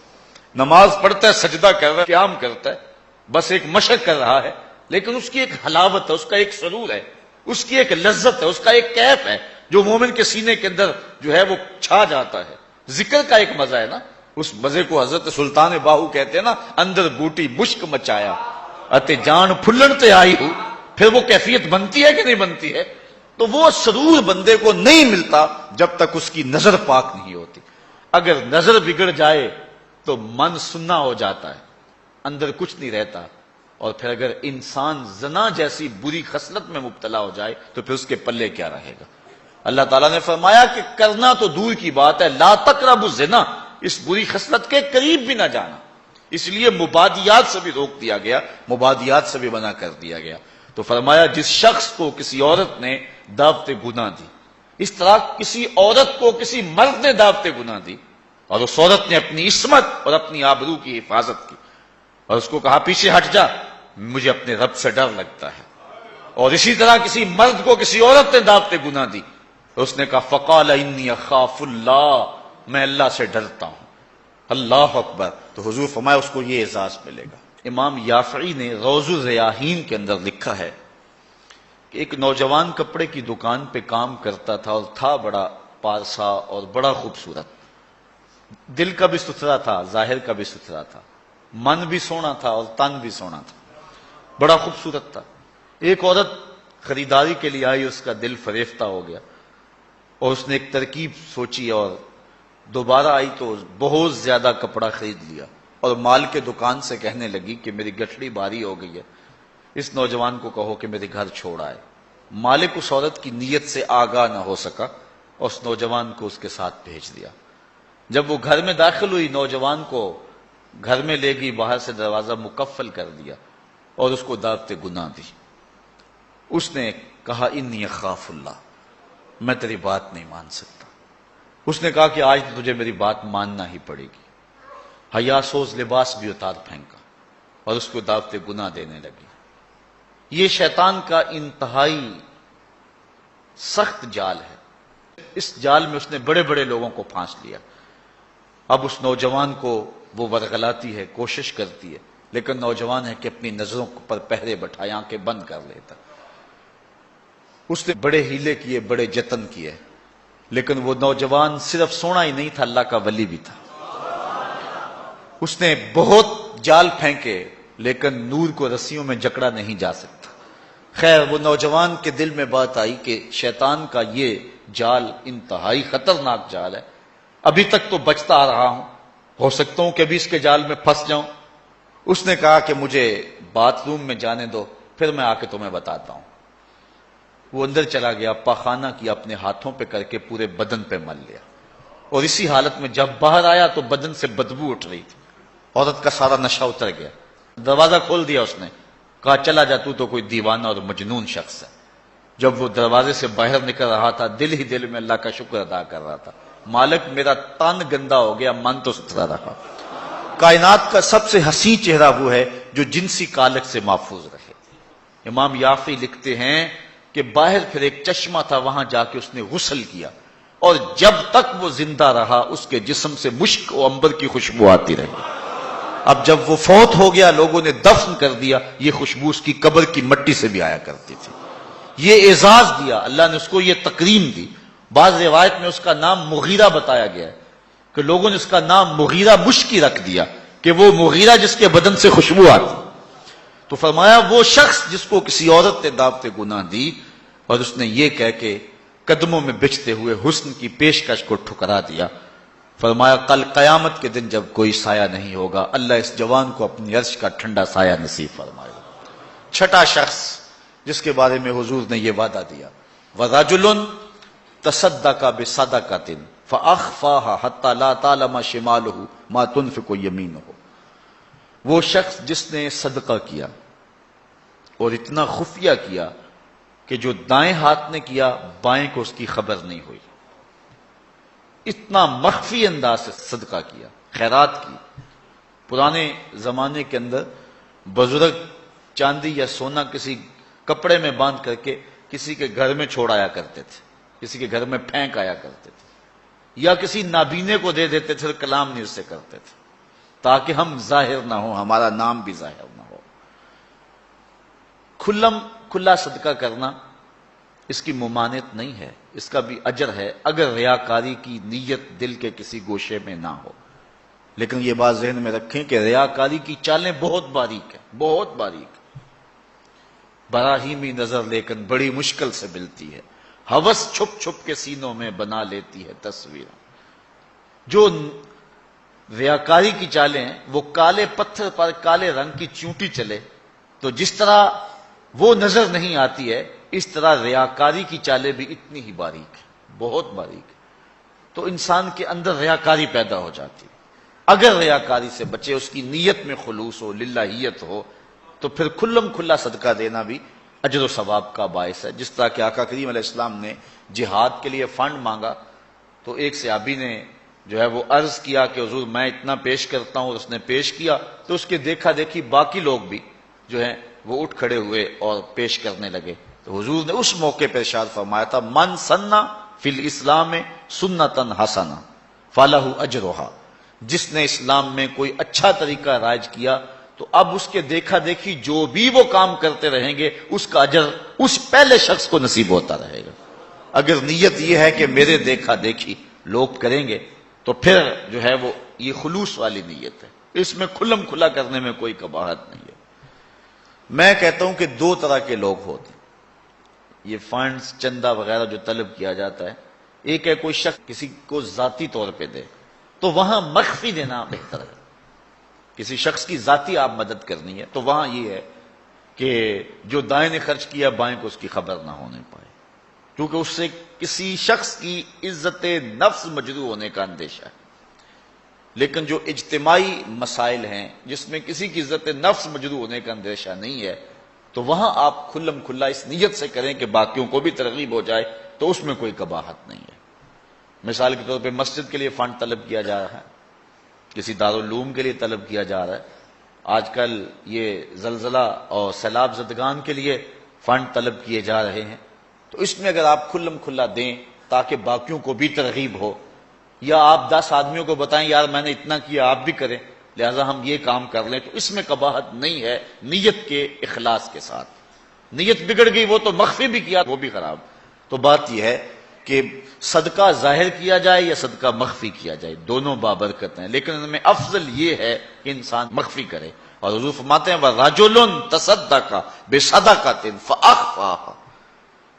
Speaker 1: نماز پڑھتا ہے، سجدہ کر رہا ہے، قیام کرتا ہے، بس ایک مشق کر رہا ہے، لیکن اس کی ایک حلاوت ہے، اس کا ایک سرور ہے، اس کی ایک لذت ہے، اس کا ایک کیف ہے جو مومن کے سینے کے اندر جو ہے وہ چھا جاتا ہے۔ ذکر کا ایک مزہ ہے نا، اس مزے کو حضرت سلطان باہو کہتے ہیں نا، اندر بوٹی مشک مچایا اتے جان پھلن تے آئی ہو، پھر وہ کیفیت بنتی ہے کہ نہیں بنتی ہے؟ تو وہ سرور بندے کو نہیں ملتا جب تک اس کی نظر پاک نہیں ہوتی۔ اگر نظر بگڑ جائے تو من سننا ہو جاتا ہے، اندر کچھ نہیں رہتا، اور پھر اگر انسان زنا جیسی بری خصلت میں مبتلا ہو جائے تو پھر اس کے پلے کیا رہے گا؟ اللہ تعالیٰ نے فرمایا کہ کرنا تو دور کی بات ہے، لا تقربوا الزنا، اس بری خصلت کے قریب بھی نہ جانا، اس لیے مبادیات سے بھی روک دیا گیا، مبادیات سے بھی منع کر دیا گیا۔ تو فرمایا جس شخص کو کسی عورت نے دعوت گناہ دی، اس طرح کسی عورت کو کسی مرد نے دعوت گناہ دی اور اس عورت نے اپنی عصمت اور اپنی آبرو کی حفاظت کی اور اس کو کہا پیچھے ہٹ جا، مجھے اپنے رب سے ڈر لگتا ہے، اور اسی طرح کسی مرد کو کسی عورت نے دعوت گناہ دی، اس نے کہا فقال انی اخاف اللہ، میں اللہ سے ڈرتا ہوں، اللہ اکبر، تو حضور فرمایا اس کو یہ اعزاز ملے گا۔ امام یافعی نے روض الریاحین کے اندر لکھا ہے کہ ایک نوجوان کپڑے کی دکان پہ کام کرتا تھا اور تھا بڑا پارسا اور بڑا خوبصورت، دل کا بھی ستھرا تھا، ظاہر کا بھی ستھرا تھا، من بھی سونا تھا اور تن بھی سونا تھا، بڑا خوبصورت تھا۔ ایک عورت خریداری کے لیے آئی، اس کا دل فریفتہ ہو گیا اور اس نے ایک ترکیب سوچی اور دوبارہ آئی تو بہت زیادہ کپڑا خرید لیا اور مال کے دکان سے کہنے لگی کہ میری گٹھڑی بھاری ہو گئی ہے، اس نوجوان کو کہو کہ میرے گھر چھوڑ آئے۔ مالک اس عورت کی نیت سے آگاہ نہ ہو سکا اور اس نوجوان کو اس کے ساتھ بھیج دیا۔ جب وہ گھر میں داخل ہوئی، نوجوان کو گھر میں لے گئی، باہر سے دروازہ مقفل کر دیا اور اس کو دعوت گناہ دی۔ اس نے کہا انی اخاف اللہ، میں تیری بات نہیں مان سکتا۔ اس نے کہا کہ آج تجھے میری بات ماننا ہی پڑے گی۔ حیا سوز لباس بھی اتار پھینکا اور اس کو دعوت گناہ دینے لگی۔ یہ شیطان کا انتہائی سخت جال ہے۔ اس جال میں اس نے بڑے بڑے لوگوں کو پھانس لیا۔ اب اس نوجوان کو وہ ورغلاتی ہے، کوشش کرتی ہے، لیکن نوجوان ہے کہ اپنی نظروں پر پہرے بٹھائے، آنکھیں بند کر لیتا۔ اس نے بڑے ہیلے کیے، بڑے جتن کیے، لیکن وہ نوجوان صرف سونا ہی نہیں تھا، اللہ کا ولی بھی تھا۔ اس نے بہت جال پھینکے، لیکن نور کو رسیوں میں جکڑا نہیں جا سکتا۔ خیر، وہ نوجوان کے دل میں بات آئی کہ شیطان کا یہ جال انتہائی خطرناک جال ہے، ابھی تک تو بچتا آ رہا ہوں، ہو سکتا ہوں کہ ابھی اس کے جال میں پھنس جاؤں۔ اس نے کہا کہ مجھے باتھ روم میں جانے دو، پھر میں آ کے تمہیں بتاتا ہوں۔ وہ اندر چلا گیا، پاخانہ کیا، اپنے ہاتھوں پہ کر کے پورے بدن پہ مل لیا، اور اسی حالت میں جب باہر آیا تو بدن سے بدبو اٹھ رہی تھی۔ عورت کا سارا نشہ اتر گیا۔ دروازہ کھول دیا اس نے، کہا چلا جا، تو کوئی دیوانہ اور مجنون شخص ہے۔ جب وہ دروازے سے باہر نکل رہا تھا، دل ہی دل میں اللہ کا شکر ادا کر رہا تھا، مالک میرا تن گندا ہو گیا، من تو ستھرا رہا۔ کائنات کا سب سے حسین چہرہ وہ ہے جو جنسی کالک سے محفوظ رہے۔ امام یافعی لکھتے ہیں کہ باہر پھر ایک چشمہ تھا، وہاں جا کے اس نے غسل کیا، اور جب تک وہ زندہ رہا اس کے جسم سے مشک و عنبر کی خوشبو آتی رہی۔ اب جب وہ فوت ہو گیا، لوگوں نے دفن کر دیا، یہ خوشبو اس کی قبر کی مٹی سے بھی آیا کرتی تھی۔ یہ اعزاز دیا اللہ نے اس کو، یہ تکریم دی۔ بعض روایت میں اس کا نام مغیرہ بتایا گیا ہے کہ لوگوں نے اس کا نام مغیرہ مشکی رکھ دیا، کہ وہ مغیرہ جس کے بدن سے خوشبو آتی۔ تو فرمایا وہ شخص جس کو کسی عورت نے دعوت گناہ دی اور اس نے یہ کہہ کے قدموں میں بچھتے ہوئے حسن کی پیشکش کو ٹھکرا دیا، فرمایا کل قیامت کے دن جب کوئی سایہ نہیں ہوگا، اللہ اس جوان کو اپنی عرش کا ٹھنڈا سایہ نصیب فرمائے گا۔ چھٹا شخص جس کے بارے میں حضور نے یہ وعدہ دیا، وَرَجُلٌ تَصَدَّقَ بِصَدَقَةٍ فَأَخْفَاهَا حَتَّى لَا تَعْلَمَ شِمَالُهُ مَا تُنْفِقُ يَمِينُهُ۔ وہ شخص جس نے صدقہ کیا اور اتنا خفیہ کیا کہ جو دائیں ہاتھ نے کیا بائیں کو اس کی خبر نہیں ہوئی، اتنا مخفی انداز سے صدقہ کیا، خیرات کی۔ پرانے زمانے کے اندر بزرگ چاندی یا سونا کسی کپڑے میں باندھ کر کے کسی کے گھر میں چھوڑ آیا کرتے تھے، کسی کے گھر میں پھینک آیا کرتے تھے، یا کسی نابینے کو دے دیتے تھے، کلام نہیں اس سے کرتے تھے، تاکہ ہم ظاہر نہ ہو، ہمارا نام بھی ظاہر نہ ہو۔ کھلا صدقہ کرنا اس کی ممانعت نہیں ہے، اس کا بھی اجر ہے اگر ریاکاری کی نیت دل کے کسی گوشے میں نہ ہو۔ لیکن یہ بات ذہن میں رکھیں کہ ریاکاری کی چالیں بہت باریک ہیں، بہت باریک، براہیمی نظر لیکن بڑی مشکل سے ملتی ہے۔ ہوس چھپ چھپ کے سینوں میں بنا لیتی ہے تصویر۔ جو ریاکاری کی چالیں ہیں وہ کالے پتھر پر کالے رنگ کی چونٹی چلے تو جس طرح وہ نظر نہیں آتی ہے، اس طرح ریاکاری کی چالیں بھی اتنی ہی باریک ہے، بہت باریک۔ تو انسان کے اندر ریاکاری پیدا ہو جاتی ہے۔ اگر ریاکاری سے بچے، اس کی نیت میں خلوص ہو، للہیت ہو، تو پھر کھلا صدقہ دینا بھی اجر و ثواب کا باعث ہے۔ جس طرح کہ آقا کریم علیہ السلام نے جہاد کے لیے فنڈ مانگا تو ایک صحابی نے جو ہے وہ عرض کیا کہ حضور میں اتنا پیش کرتا ہوں، اور اس نے پیش کیا تو اس کے دیکھا دیکھی باقی لوگ بھی جو ہیں وہ اٹھ کھڑے ہوئے اور پیش کرنے لگے۔ تو حضور نے اس موقع پر ارشاد فرمایا تھا من سنّا فی الاسلام سنتاً حسنہ فلہ اجرہا، جس نے اسلام میں کوئی اچھا طریقہ رائج کیا تو اب اس کے دیکھا دیکھی جو بھی وہ کام کرتے رہیں گے اس کا اجر اس پہلے شخص کو نصیب ہوتا رہے گا۔ اگر نیت یہ ہے کہ میرے دیکھا دیکھی لوگ کریں گے تو پھر جو ہے وہ یہ خلوص والی نیت ہے، اس میں کھلا کرنے میں کوئی قباحت نہیں ہے۔ میں کہتا ہوں کہ دو طرح کے لوگ ہوتے ہیں یہ فنڈز چندہ وغیرہ جو طلب کیا جاتا ہے۔ ایک ہے کوئی شخص کسی کو ذاتی طور پہ دے، تو وہاں مخفی دینا بہتر ہے. کسی شخص کی ذاتی آپ مدد کرنی ہے تو وہاں یہ ہے کہ جو دائیں نے خرچ کیا بائیں کو اس کی خبر نہ ہونے پائے، کیونکہ اس سے کسی شخص کی عزت نفس مجروح ہونے کا اندیشہ ہے. لیکن جو اجتماعی مسائل ہیں جس میں کسی کی عزت نفس مجروح ہونے کا اندیشہ نہیں ہے، تو وہاں آپ کھلم کھلا اس نیت سے کریں کہ باقیوں کو بھی ترغیب ہو جائے، تو اس میں کوئی قباحت نہیں ہے. مثال کے طور پہ مسجد کے لیے فنڈ طلب کیا جا رہا ہے، کسی دارالعلوم کے لیے طلب کیا جا رہا ہے. آج کل یہ زلزلہ اور سیلاب زدگان کے لیے فنڈ طلب کیے جا رہے ہیں، تو اس میں اگر آپ کھلم کھلا دیں تاکہ باقیوں کو بھی ترغیب ہو، یا آپ 10 آدمیوں کو بتائیں یار میں نے اتنا کیا آپ بھی کریں لہذا ہم یہ کام کر لیں، تو اس میں قباحت نہیں ہے نیت کے اخلاص کے ساتھ. نیت بگڑ گئی وہ تو مخفی بھی کیا وہ بھی خراب. تو بات یہ ہے کہ صدقہ ظاہر کیا جائے یا صدقہ مخفی کیا جائے دونوں بابرکت ہیں، لیکن ان میں افضل یہ ہے کہ انسان مخفی کرے. اور حضور فرماتے ہیں وَرَجُلٌ تَصَدَّقَ بِصَدَقَةٍ فَأَخْفَاهَا،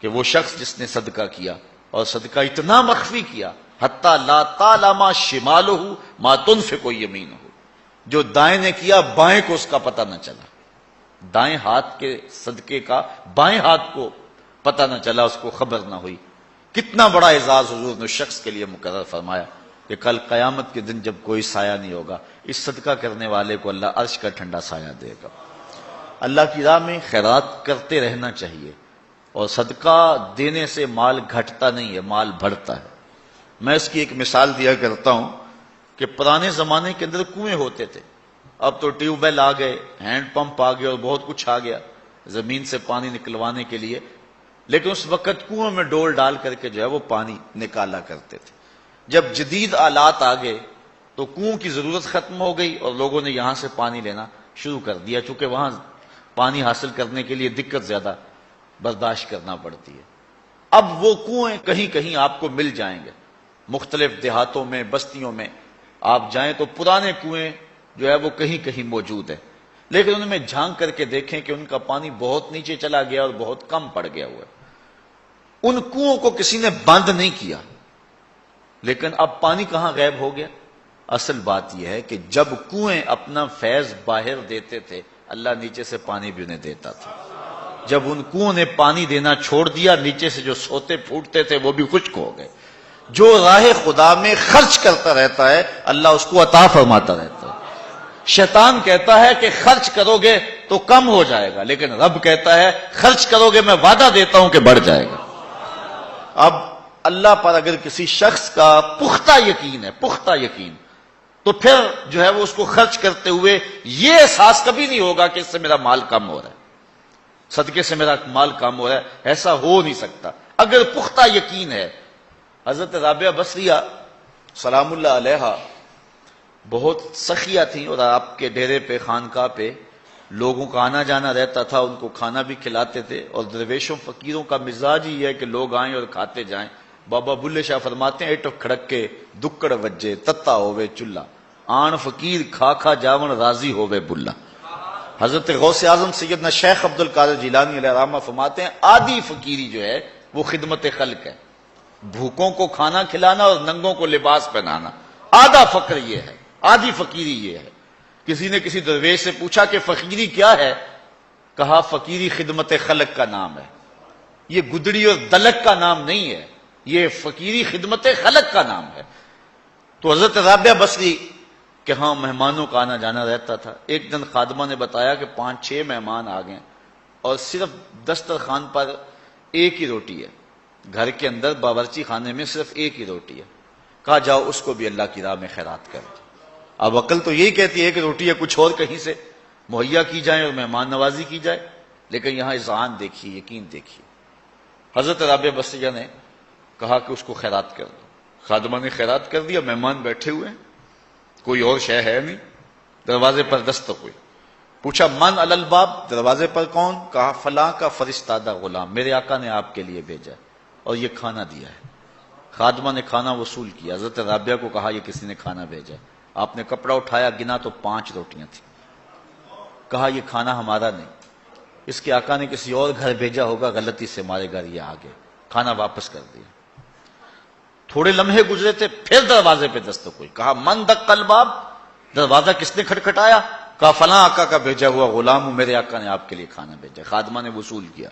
Speaker 1: کہ وہ شخص جس نے صدقہ کیا اور صدقہ اتنا مخفی کیا حتی لا تعلم شمالہ ما تنفق یمینہ، جو دائیں نے کیا بائیں کو اس کا پتہ نہ چلا، دائیں ہاتھ کے صدقے کا بائیں ہاتھ کو پتہ نہ چلا، اس کو خبر نہ ہوئی. کتنا بڑا اعزاز حضور نے اس شخص کے لیے مقرر فرمایا کہ کل قیامت کے دن جب کوئی سایہ نہیں ہوگا اس صدقہ کرنے والے کو اللہ عرش کا ٹھنڈا سایہ دے گا. اللہ کی راہ میں خیرات کرتے رہنا چاہیے، اور صدقہ دینے سے مال گھٹتا نہیں ہے، مال بڑھتا ہے. میں اس کی ایک مثال دیا کرتا ہوں کہ پرانے زمانے کے اندر کنویں ہوتے تھے، اب تو ٹیوب ویل آ گئے، ہینڈ پمپ آ گئے اور بہت کچھ آ گیا زمین سے پانی نکلوانے کے لیے، لیکن اس وقت کنویں میں ڈول ڈال کر کے جو ہے وہ پانی نکالا کرتے تھے. جب جدید آلات آ گئے تو کنویں کی ضرورت ختم ہو گئی اور لوگوں نے یہاں سے پانی لینا شروع کر دیا، چونکہ وہاں پانی حاصل کرنے کے لیے دقت زیادہ برداشت کرنا پڑتی ہے. اب وہ کنویں کہیں کہیں آپ کو مل جائیں گے، مختلف دیہاتوں میں بستیوں میں آپ جائیں تو پرانے کنویں جو ہے وہ کہیں کہیں موجود ہیں، لیکن ان میں جھانک کر کے دیکھیں کہ ان کا پانی بہت نیچے چلا گیا اور بہت کم پڑ گیا ہوا ہے. ان کنووں کو کسی نے بند نہیں کیا، لیکن اب پانی کہاں غائب ہو گیا؟ اصل بات یہ ہے کہ جب کنویں اپنا فیض باہر دیتے تھے اللہ نیچے سے پانی بھی انہیں دیتا تھا. جب ان کنووں نے پانی دینا چھوڑ دیا نیچے سے جو سوتے پھوٹتے تھے وہ بھی خشک ہو گئے. جو راہ خدا میں خرچ کرتا رہتا ہے اللہ اس کو عطا فرماتا رہتا ہے. شیطان کہتا ہے کہ خرچ کرو گے تو کم ہو جائے گا، لیکن رب کہتا ہے خرچ کرو گے میں وعدہ دیتا ہوں کہ بڑھ جائے گا. اب اللہ پر اگر کسی شخص کا پختہ یقین ہے، پختہ یقین، تو پھر جو ہے وہ اس کو خرچ کرتے ہوئے یہ احساس کبھی نہیں ہوگا کہ اس سے میرا مال کم ہو رہا ہے، صدقے سے میرا مال کم ہو رہا ہے. ایسا ہو نہیں سکتا اگر پختہ یقین ہے. حضرت رابعہ بصریہ سلام اللہ علیہا بہت سخیہ تھیں، اور آپ کے ڈیرے پہ خانقاہ پہ لوگوں کا آنا جانا رہتا تھا، ان کو کھانا بھی کھلاتے تھے. اور درویشوں فقیروں کا مزاج ہی ہے کہ لوگ آئیں اور کھاتے جائیں. بابا بلے شاہ فرماتے ہیں ایٹو کھڑک کے دکڑ وجے تتا ہوئے چلہ، آن فقیر کھا کھا جاون راضی ہوئے بلہ. حضرت غوث اعظم سیدنا شیخ عبد القادر جیلانی علیہ الرحمہ فرماتے ہیں آدھی فقیری جو ہے وہ خدمت خلق ہے، بھوکوں کو کھانا کھلانا اور ننگوں کو لباس پہنانا. آدھا فقر یہ ہے، آدھی فقیری یہ ہے. کسی نے کسی درویش سے پوچھا کہ فقیری کیا ہے؟ کہا فقیری خدمت خلق کا نام ہے، یہ گدڑی اور دلک کا نام نہیں ہے، یہ فقیری خدمت خلق کا نام ہے. تو حضرت رابعہ بصری کہ ہاں مہمانوں کا آنا جانا رہتا تھا. ایک دن خادمہ نے بتایا کہ 5-6 مہمان آ گئے اور صرف دسترخوان پر ایک ہی روٹی ہے، گھر کے اندر باورچی خانے میں صرف ایک ہی روٹی ہے. کہا جاؤ اس کو بھی اللہ کی راہ میں خیرات کر دو. اب عقل تو یہی کہتی ہے ایک روٹی ہے کچھ اور کہیں سے مہیا کی جائے اور مہمان نوازی کی جائے، لیکن یہاں اذعان دیکھیے، یقین دیکھیے. حضرت رابعہ بصریہ نے کہا کہ اس کو خیرات کر دو. خادمہ نے خیرات کر دیا، مہمان بیٹھے ہوئے ہیں، کوئی اور شے ہے نہیں. دروازے پر دستک ہوئی، پوچھا من علی الباب، دروازے پر کون؟ کہا فلاں کا فرستادہ غلام، میرے آقا نے آپ کے لیے بھیجا اور یہ کھانا دیا ہے. خادمہ نے کھانا وصول کیا. حضرت رابعہ کو کہا یہ کسی نے کھانا بھیجا. آپ نے کپڑا اٹھایا، گنا تو 5 روٹیاں تھیں. کہا یہ کھانا ہمارا نہیں، اس کے آقا نے کسی اور گھر بھیجا ہوگا، غلطی سے ہمارے گھر یہ آ گئے. کھانا واپس کر دیا. تھوڑے لمحے گزرے تھے، پھر دروازے پہ دستک ہوئی، کہا من دق الباب، دروازہ کس نے کھٹکھٹایا؟ کہا فلاں آقا کا بھیجا ہوا غلام ہوں، میرے آقا نے آپ کے لیے کھانا بھیجا۔ خادمہ نے وصول کیا،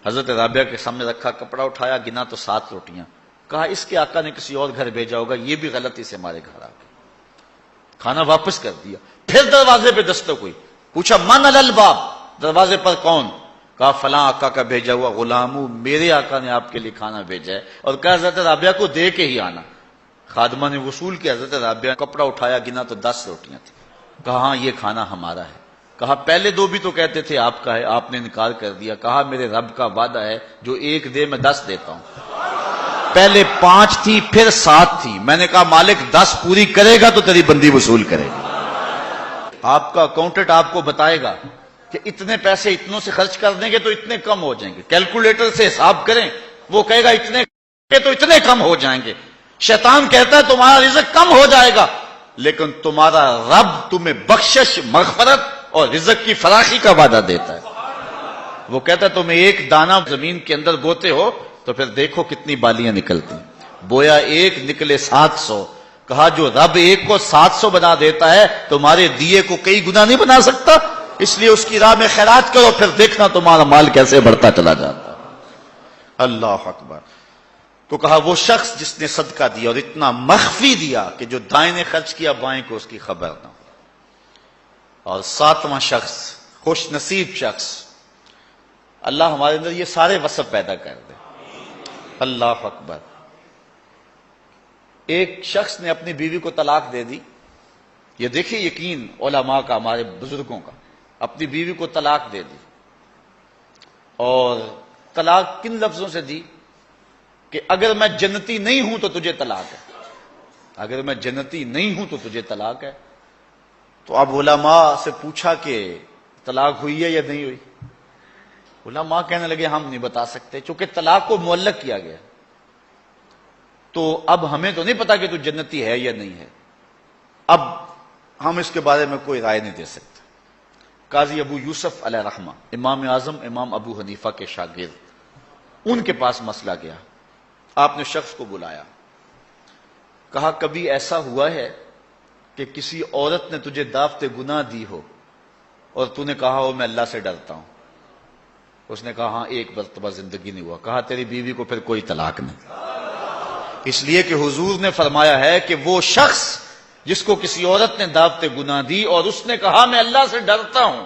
Speaker 1: حضرت رابعہ کے سامنے رکھا، کپڑا اٹھایا، گنا تو 7 روٹیاں۔ کہا اس کے آقا نے کسی اور گھر بھیجا ہوگا، یہ بھی غلطی سے ہمارے گھر آ گیا۔ کھانا واپس کر دیا، پھر دروازے پہ دستک ہوئی، پوچھا من علی الباب، دروازے پر کون؟ کہا فلاں آقا کا بھیجا ہوا غلام ہوں، میرے آقا نے آپ کے لیے کھانا بھیجا ہے، اور کہا حضرت رابعہ کو دے کے ہی آنا۔ خادمہ نے وصول کیا، حضرت رابعہ کپڑا اٹھایا، گنا تو 10 روٹیاں تھیں۔ کہا ہاں یہ کھانا ہمارا ہے۔ کہا پہلے 2 بھی تو کہتے تھے آپ کا ہے، آپ نے انکار کر دیا۔ کہا میرے رب کا وعدہ ہے جو 1 دے میں 10 دیتا ہوں۔ پہلے 5 تھی، پھر 7 تھی، میں نے کہا مالک 10 پوری کرے گا تو تیری بندی وصول کرے گا۔ آپ کا اکاؤنٹنٹ آپ کو بتائے گا کہ اتنے پیسے اتنوں سے خرچ کر دیں گے تو اتنے کم ہو جائیں گے، کیلکولیٹر سے حساب کریں، وہ کہے گا اتنے تو اتنے کم ہو جائیں گے۔ شیطان کہتا ہے تمہارا رزق کم ہو جائے گا، لیکن تمہارا رب تمہیں بخشش، مغفرت اور رزق کی فراخی کا وعدہ دیتا ہے۔ وہ کہتا ہے تمہیں 1 دانہ زمین کے اندر بوتے ہو تو پھر دیکھو کتنی بالیاں نکلتی ہیں، بویا 1 نکلے 700۔ کہا جو رب 1 کو 700 بنا دیتا ہے تمہارے دیے کو کئی گنا نہیں بنا سکتا، اس لیے اس کی راہ میں خیرات کرو، پھر دیکھنا تمہارا مال کیسے بڑھتا چلا جاتا۔ اللہ اکبر۔ تو کہا وہ شخص جس نے صدقہ دیا اور اتنا مخفی دیا کہ جو دائیں نے خرچ کیا بائیں کو اس کی خبر نہ ہو۔ اور 7واں شخص، خوش نصیب شخص، اللہ ہمارے اندر یہ سارے وصف پیدا کر دے۔ اللہ اکبر۔ ایک شخص نے اپنی بیوی کو طلاق دے دی، یہ دیکھیے یقین علماء کا، ہمارے بزرگوں کا، اپنی بیوی کو طلاق دے دی، اور طلاق کن لفظوں سے دی کہ اگر میں جنتی نہیں ہوں تو تجھے طلاق ہے، اگر میں جنتی نہیں ہوں تو تجھے طلاق ہے۔ تو اب علماء سے پوچھا کہ طلاق ہوئی ہے یا نہیں ہوئی؟ علماء کہنے لگے ہم نہیں بتا سکتے، چونکہ طلاق کو معلق کیا گیا، تو اب ہمیں تو نہیں پتا کہ تو جنتی ہے یا نہیں ہے، اب ہم اس کے بارے میں کوئی رائے نہیں دے سکتے۔ قاضی ابو یوسف علیہ رحمہ، امام اعظم امام ابو حنیفہ کے شاگرد، ان کے پاس مسئلہ گیا۔ آپ نے شخص کو بلایا، کہا کبھی ایسا ہوا ہے کہ کسی عورت نے تجھے دعوت گناہ دی ہو اور تو نے کہا ہو میں اللہ سے ڈرتا ہوں؟ اس نے کہا ہاں 1 مرتبہ زندگی نہیں ہوا۔ کہا تیری بیوی کو پھر کوئی طلاق نہیں، اس لیے کہ حضور نے فرمایا ہے کہ وہ شخص جس کو کسی عورت نے دعوت گناہ دی اور اس نے کہا میں اللہ سے ڈرتا ہوں،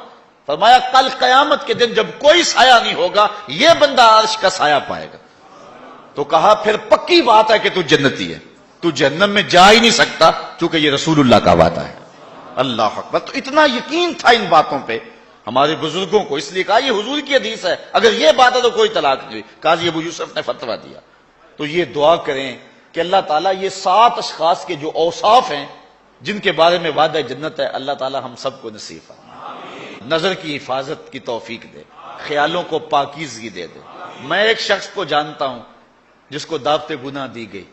Speaker 1: فرمایا کل قیامت کے دن جب کوئی سایہ نہیں ہوگا یہ بندہ عرش کا سایہ پائے گا۔ تو کہا پھر پکی بات ہے کہ تو جنتی ہے، تو جہنم میں جا ہی نہیں سکتا، چونکہ یہ رسول اللہ کا وعدہ ہے۔ اللہ اکبر۔ تو اتنا یقین تھا ان باتوں پہ ہمارے بزرگوں کو، اس لیے کہا یہ حضور کی حدیث ہے، اگر یہ بات ہے تو کوئی طلاق نہیں ہوئی۔ قاضی ابو یوسف نے فتویٰ دیا۔ تو یہ دعا کریں کہ اللہ تعالیٰ یہ 7 اشخاص کے جو اوصاف ہیں جن کے بارے میں وعدہ جنت ہے، اللہ تعالیٰ ہم سب کو نصیب فرمائے، نظر کی حفاظت کی توفیق دے، خیالوں کو پاکیزگی دے دے۔ میں ایک شخص کو جانتا ہوں جس کو دعوت گناہ دی گئی،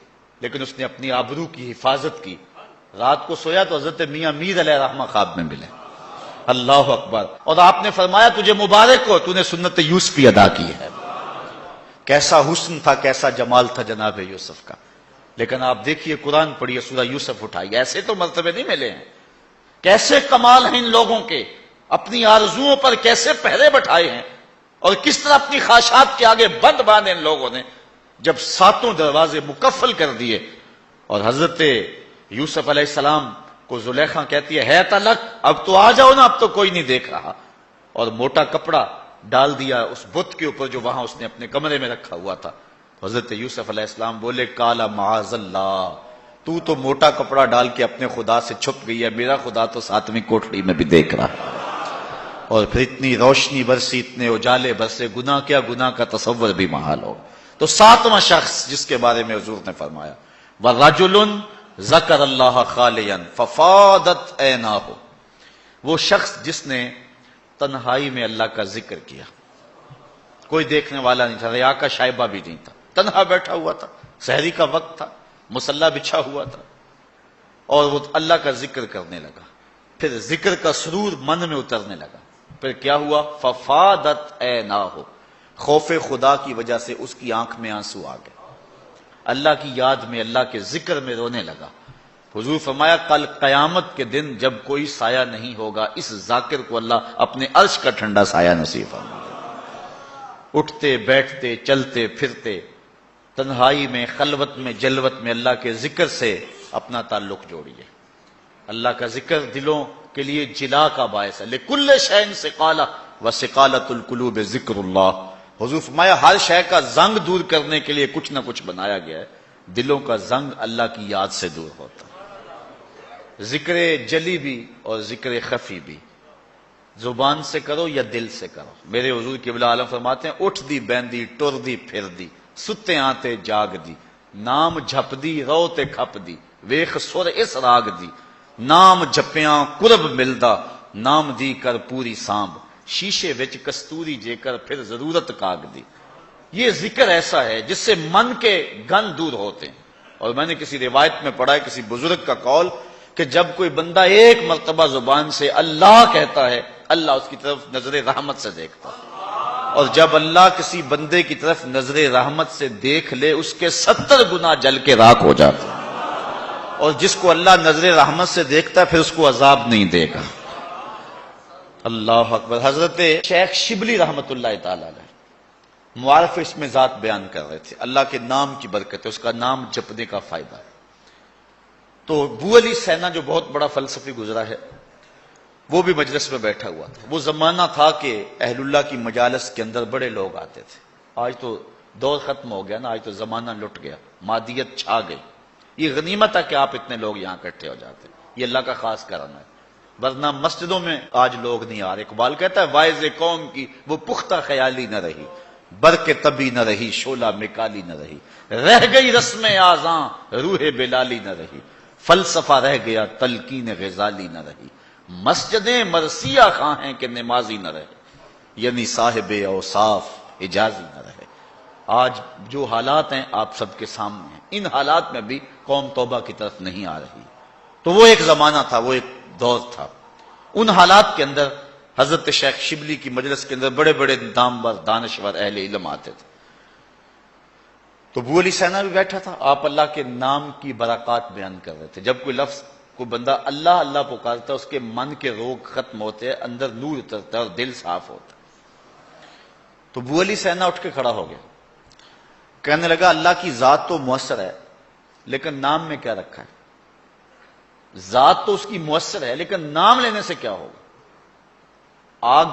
Speaker 1: لیکن اس نے اپنی آبرو کی حفاظت کی، رات کو سویا تو حضرت میاں میر علیہ رحمہ خواب میں ملے۔ اللہ اکبر۔ اور آپ نے فرمایا تجھے مبارک ہو، تو نے سنت یوسفی ادا کی ہے۔ کیسا حسن تھا، کیسا جمال تھا جناب یوسف کا۔ لیکن آپ دیکھیے قرآن پڑھیے، سورہ یوسف اٹھائی، ایسے تو مرتبے نہیں ملے ہیں، کیسے کمال ہیں ان لوگوں کے، اپنی آرزوؤں پر کیسے پہرے بٹھائے ہیں، اور کس طرح اپنی خواہشات کے آگے بند باندھے ان لوگوں نے۔ جب 7 دروازے مکفل کر دیے اور حضرت یوسف علیہ السلام کو زلیخا کہتی ہے تلک، اب تو آ جاؤ نا، اب تو کوئی نہیں دیکھ رہا، اور موٹا کپڑا ڈال دیا اس بت کے اوپر جو وہاں اس نے اپنے کمرے میں رکھا ہوا تھا۔ حضرت یوسف علیہ السلام بولے کالا معاذ اللہ، تو موٹا کپڑا ڈال کے اپنے خدا سے چھپ گئی ہے، میرا خدا تو 7ویں کوٹڑی میں بھی دیکھ رہا ہے۔ اور پھر اتنی روشنی برسی، اتنے اجالے برسے، گناہ کیا، گناہ کا تصور بھی محال ہو۔ تو 7واں شخص جس کے بارے میں حضور نے فرمایا وَرَجُلٌ ذَكَرَ اللَّهَ خَالِيًا فَفَاضَتْ عَيْنَاهُ، وہ شخص جس نے تنہائی میں اللہ کا ذکر کیا، کوئی دیکھنے والا نہیں تھا، ریا کا شائبہ بھی نہیں تھا، تنہا بیٹھا ہوا تھا، سحری کا وقت تھا، مصلی بچھا ہوا تھا، اور وہ اللہ کا ذکر کرنے لگا۔ پھر ذکر کا سرور من میں اترنے لگا، پھر کیا ہوا، فَفَاضَتْ عَيْنَاهُ، خوف خدا کی وجہ سے اس کی آنکھ میں آنسو آ گئے۔ اللہ کی یاد میں، اللہ کے ذکر میں رونے لگا۔ حضور فرمایا کل قیامت کے دن جب کوئی سایہ نہیں ہوگا، اس ذاکر کو اللہ اپنے عرش کا ٹھنڈا سایہ نصیب فرمائے۔ اٹھتے بیٹھتے چلتے پھرتے تنہائی میں، خلوت میں، جلوت میں اللہ کے ذکر سے اپنا تعلق جوڑیے۔ اللہ کا ذکر دلوں کے لیے جلا کا باعث ہے۔ لِكُلِّ شَيْءٍ سِقَالَةٌ وَسِقَالَةُ الْقُلُوبِ ذِكْرُ اللَّهِ۔ حضور فرمایا ہر شے کا زنگ دور کرنے کے لیے کچھ نہ کچھ بنایا گیا ہے، دلوں کا زنگ اللہ کی یاد سے دور ہوتا ہے۔ ذکر جلی بھی اور ذکر خفی بھی، زبان سے کرو یا دل سے کرو۔ میرے حضور قبلہ عالم فرماتے ہیں اٹھ دی بیندی ٹر دی پھر دی، ستے آتے جاگ دی، نام جھپ دی رو تے کھپ دی، ویخ سر اس راگ دی، نام جپیاں قرب ملدا، نام دی کر پوری سانب، شیشے وچ کستوری جے کر پھر ضرورت کاگ دی۔ یہ ذکر ایسا ہے جس سے من کے گن دور ہوتے ہیں۔ اور میں نے کسی روایت میں پڑھا ہے کسی بزرگ کا قول کہ جب کوئی بندہ ایک مرتبہ زبان سے اللہ کہتا ہے، اللہ اس کی طرف نظر رحمت سے دیکھتا ہے، اور جب اللہ کسی بندے کی طرف نظر رحمت سے دیکھ لے اس کے 70 گنا جل کے راکھ ہو جاتے ہیں، اور جس کو اللہ نظر رحمت سے دیکھتا ہے پھر اس کو عذاب نہیں دے گا۔ اللہ اکبر۔ حضرت شیخ شبلی رحمت اللہ تعالی علیہ معارف اس میں ذات بیان کر رہے تھے، اللہ کے نام کی برکت ہے، اس کا نام جپنے کا فائدہ ہے۔ تو بو علی سینا جو بہت بڑا فلسفی گزرا ہے، وہ بھی مجلس میں بیٹھا ہوا تھا۔ وہ زمانہ تھا کہ اہل اللہ کی مجالس کے اندر بڑے لوگ آتے تھے۔ آج تو دور ختم ہو گیا نا، آج تو زمانہ لٹ گیا، مادیت چھا گئی۔ یہ غنیمت ہے کہ آپ اتنے لوگ یہاں اکٹھے ہو جاتے ہیں، یہ اللہ کا خاص کرم ہے، ورنہ مسجدوں میں آج لوگ نہیں آ رہے۔ اقبال کہتا ہے واعظ قوم کی وہ پختہ خیالی نہ رہی، برق طبی نہ رہی، شعلہ مکالی نہ رہی، رہ گئی رسم آزاں روح بلالی نہ رہی، فلسفہ رہ گیا تلقین غزالی نہ رہی، مسجدیں مرثیہ خواہ ہیں کہ نمازی نہ رہے، یعنی صاحب اوصاف اجازی نہ رہے۔ آج جو حالات ہیں آپ سب کے سامنے ہیں، ان حالات میں بھی قوم توبہ کی طرف نہیں آ رہی۔ تو وہ ایک زمانہ تھا، وہ ایک دور تھا۔ ان حالات کے اندر حضرت شیخ شبلی کی مجلس کے اندر بڑے بڑے نامور دانشور اہل علم آتے تھے۔ تو ابو علی سینا بھی بیٹھا تھا، آپ اللہ کے نام کی برکات بیان کر رہے تھے۔ جب کوئی لفظ کوئی بندہ اللہ اللہ پکارتا ہے، اس کے من کے روگ ختم ہوتے ہیں، اندر نور اترتا ہے اور دل صاف ہوتا ہے۔ تو ابو علی سینا اٹھ کے کھڑا ہو گیا، کہنے لگا اللہ کی ذات تو مؤثر ہے لیکن نام میں کیا رکھا ہے؟ ذات تو اس کی مؤثر ہے لیکن نام لینے سے کیا ہوگا؟ آگ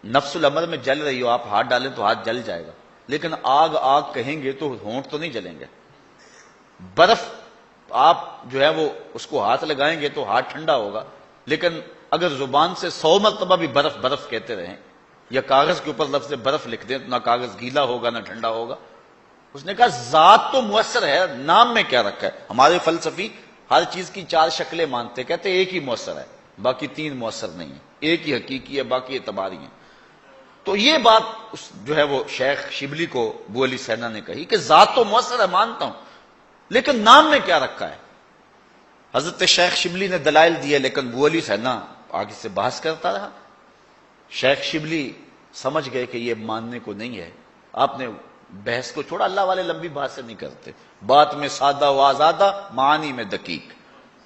Speaker 1: نفس الامر میں جل رہی ہو، آپ ہاتھ ڈالیں تو ہاتھ جل جائے گا، لیکن آگ آگ کہیں گے تو ہونٹ تو نہیں جلیں گے۔ برف آپ جو ہے وہ اس کو ہاتھ لگائیں گے تو ہاتھ ٹھنڈا ہوگا، لیکن اگر زبان سے 100 مرتبہ بھی برف برف کہتے رہیں یا کاغذ کے اوپر لفظ برف لکھ دیں تو نہ کاغذ گیلا ہوگا نہ ٹھنڈا ہوگا۔ اس نے کہا ذات تو مؤثر ہے، نام میں کیا رکھا ہے؟ ہمارے فلسفی ہر چیز کی 4 شکلیں مانتے، کہتے ایک ہی مؤثر ہے باقی 3 مؤثر نہیں ہے، ایک ہی حقیقی ہے باقی اعتباری ہیں۔ تو یہ بات جو ہے وہ شیخ شبلی کو ابو علی سینا نے کہی کہ ذات تو مؤثر ہے مانتا ہوں لیکن نام میں کیا رکھا ہے؟ حضرت شیخ شبلی نے دلائل دیے لیکن ابو علی سینا آگے سے بحث کرتا رہا۔ شیخ شبلی سمجھ گئے کہ یہ ماننے کو نہیں ہے، آپ نے بحث کو چھوڑا، اللہ والے لمبی بات سے نہیں کرتے، بات میں سادہ و آزادہ، معانی میں دقیق۔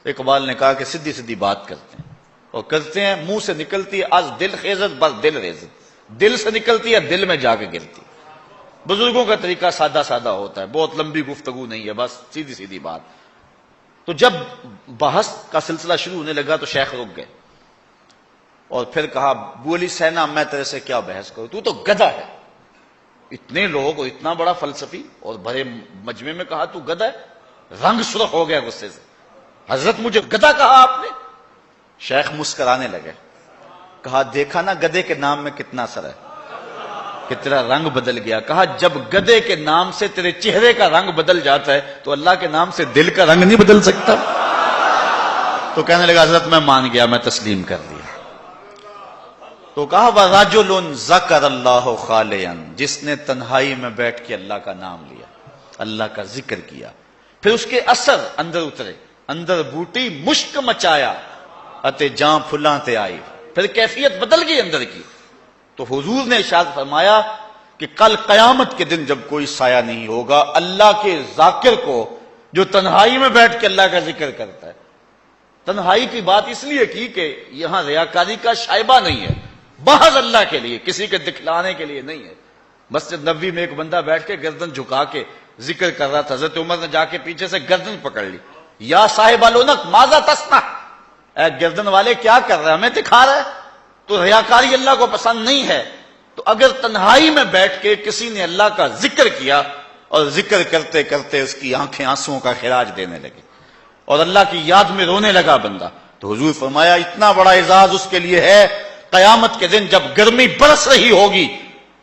Speaker 1: اقبال نے کہا کہ سیدھی سیدھی بات کرتے ہیں، اور کرتے ہیں منہ سے نکلتی ہے از دل خیزت بس دل ریزت، دل سے نکلتی ہے دل میں جا کے گرتی۔ بزرگوں کا طریقہ سادہ سادہ ہوتا ہے، بہت لمبی گفتگو نہیں ہے، بس سیدھی سیدھی بات۔ تو جب بحث کا سلسلہ شروع ہونے لگا تو شیخ رک گئے اور پھر کہا ابو علی سینا میں تیرے سے کیا بحث کروں، تو گدھا ہے۔ اتنے لوگ اور اتنا بڑا فلسفی اور بڑے مجمع میں کہا تو گدھا ہے، رنگ سرخ ہو گیا غصے سے۔ حضرت مجھے گدھا کہا آپ نے؟ شیخ مسکرانے لگے، کہا دیکھا نا گدھے کے نام میں کتنا اثر ہے کہ تیرا رنگ بدل گیا۔ کہا جب گدھے کے نام سے تیرے چہرے کا رنگ بدل جاتا ہے تو اللہ کے نام سے دل کا رنگ نہیں بدل سکتا؟ تو کہنے لگا حضرت میں مان گیا، میں تسلیم کر لیا۔ تو کہا وَرَجُلٌ ذَكَرَ اللَّهُ خَالِيًا، جس نے تنہائی میں بیٹھ کے اللہ کا نام لیا، اللہ کا ذکر کیا، پھر اس کے اثر اندر اترے، اندر بوٹی مشک مچایا اتے جاں پھلاں تے آئی، پھر کیفیت بدل گئی اندر کی۔ تو حضور نے ارشاد فرمایا کہ کل قیامت کے دن جب کوئی سایہ نہیں ہوگا اللہ کے ذاکر کو جو تنہائی میں بیٹھ کے اللہ کا ذکر کرتا ہے. تنہائی کی بات اس لیے کی کہ یہاں ریاکاری کا شائبہ نہیں ہے، محض اللہ کے لیے، کسی کے دکھلانے کے لیے نہیں ہے. مسجد نبوی میں ایک بندہ بیٹھ کے گردن جھکا کے ذکر کر رہا تھا. حضرت عمر نے جا کے پیچھے سے گردن پکڑ لی. یا صاحب العنق ماذا تصنع، اے گردن والے کیا کر رہا ہے، ہمیں دکھا رہا ہے. تو ریاکاری اللہ کو پسند نہیں ہے. تو اگر تنہائی میں بیٹھ کے کسی نے اللہ کا ذکر کیا اور ذکر کرتے کرتے اس کی آنکھیں آنسوؤں کا خراج دینے لگے اور اللہ کی یاد میں رونے لگا بندہ، تو حضور فرمایا اتنا بڑا اعزاز اس کے لیے ہے قیامت کے دن جب گرمی برس رہی ہوگی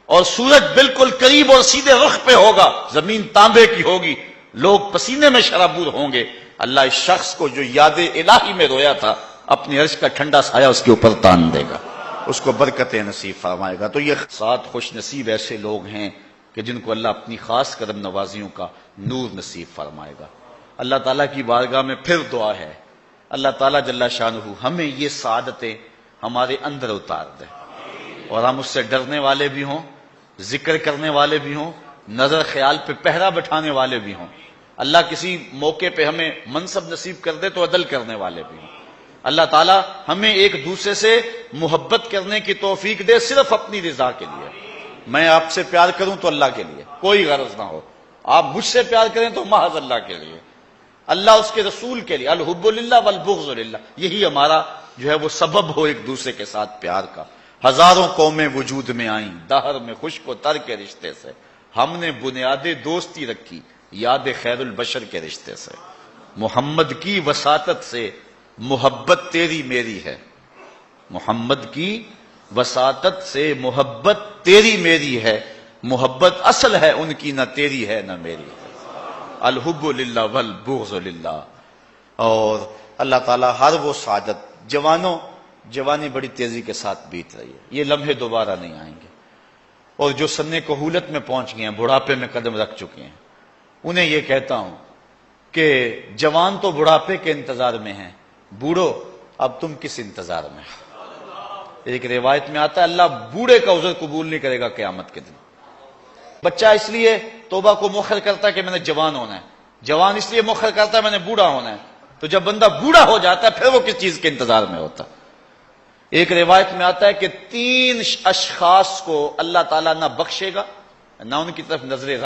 Speaker 1: اور سورج بالکل قریب اور سیدھے رخ پہ ہوگا، زمین تانبے کی ہوگی، لوگ پسینے میں شرابور ہوں گے، اللہ اس شخص کو جو یاد الہی میں رویا تھا اپنی عرش کا ٹھنڈا سایہ اس کے اوپر تان دے گا، اس کو برکت نصیب فرمائے گا. تو یہ 7 خوش نصیب ایسے لوگ ہیں کہ جن کو اللہ اپنی خاص کرم نوازیوں کا نور نصیب فرمائے گا. اللہ تعالیٰ کی بارگاہ میں پھر دعا ہے، اللہ تعالیٰ جل شانہ ہمیں یہ سعادتیں ہمارے اندر اتار دے اور ہم اس سے ڈرنے والے بھی ہوں، ذکر کرنے والے بھی ہوں، نظر خیال پہ پہرا بٹھانے والے بھی ہوں. اللہ کسی موقع پہ ہمیں منصب نصیب کر دے تو عدل کرنے والے بھی ہوں. اللہ تعالیٰ ہمیں ایک دوسرے سے محبت کرنے کی توفیق دے صرف اپنی رضا کے لیے. میں آپ سے پیار کروں تو اللہ کے لیے، کوئی غرض نہ ہو. آپ مجھ سے پیار کریں تو محض اللہ کے لیے، اللہ اس کے رسول کے لیے. الحب للہ والبغض للہ، یہی ہمارا جو ہے وہ سبب ہو ایک دوسرے کے ساتھ پیار کا. ہزاروں قومیں وجود میں آئیں دہر میں خشک و تر کے رشتے سے، ہم نے بنیاد دوستی رکھی یاد خیر البشر کے رشتے سے. محمد کی وساطت سے محبت تیری میری ہے، محمد کی وساطت سے محبت تیری میری ہے، محبت اصل ہے ان کی نہ تیری ہے نہ میری ہے. الحب للہ والبغض للہ. اور اللہ تعالیٰ ہر وہ سعادت، جوانوں جوانی بڑی تیزی کے ساتھ بیت رہی ہے، یہ لمحے دوبارہ نہیں آئیں گے. اور جو سن کہولت میں پہنچ گئے ہیں، بڑھاپے میں قدم رکھ چکے ہیں، انہیں یہ کہتا ہوں کہ جوان تو بڑھاپے کے انتظار میں ہیں، بوڑھو اب تم کس انتظار میں. ایک روایت میں آتا ہے اللہ بوڑھے کا عذر قبول نہیں کرے گا قیامت کے دن. بچہ اس لیے توبہ کو مؤخر کرتا ہے کہ میں نے جوان ہونا ہے، جوان اس لیے مؤخر کرتا ہے میں نے بوڑھا ہونا ہے. تو جب بندہ بوڑھا ہو جاتا ہے پھر وہ کس چیز کے انتظار میں ہوتا. ایک روایت میں آتا ہے کہ 3 اشخاص کو اللہ تعالیٰ نہ بخشے گا نہ ان کی طرف نظر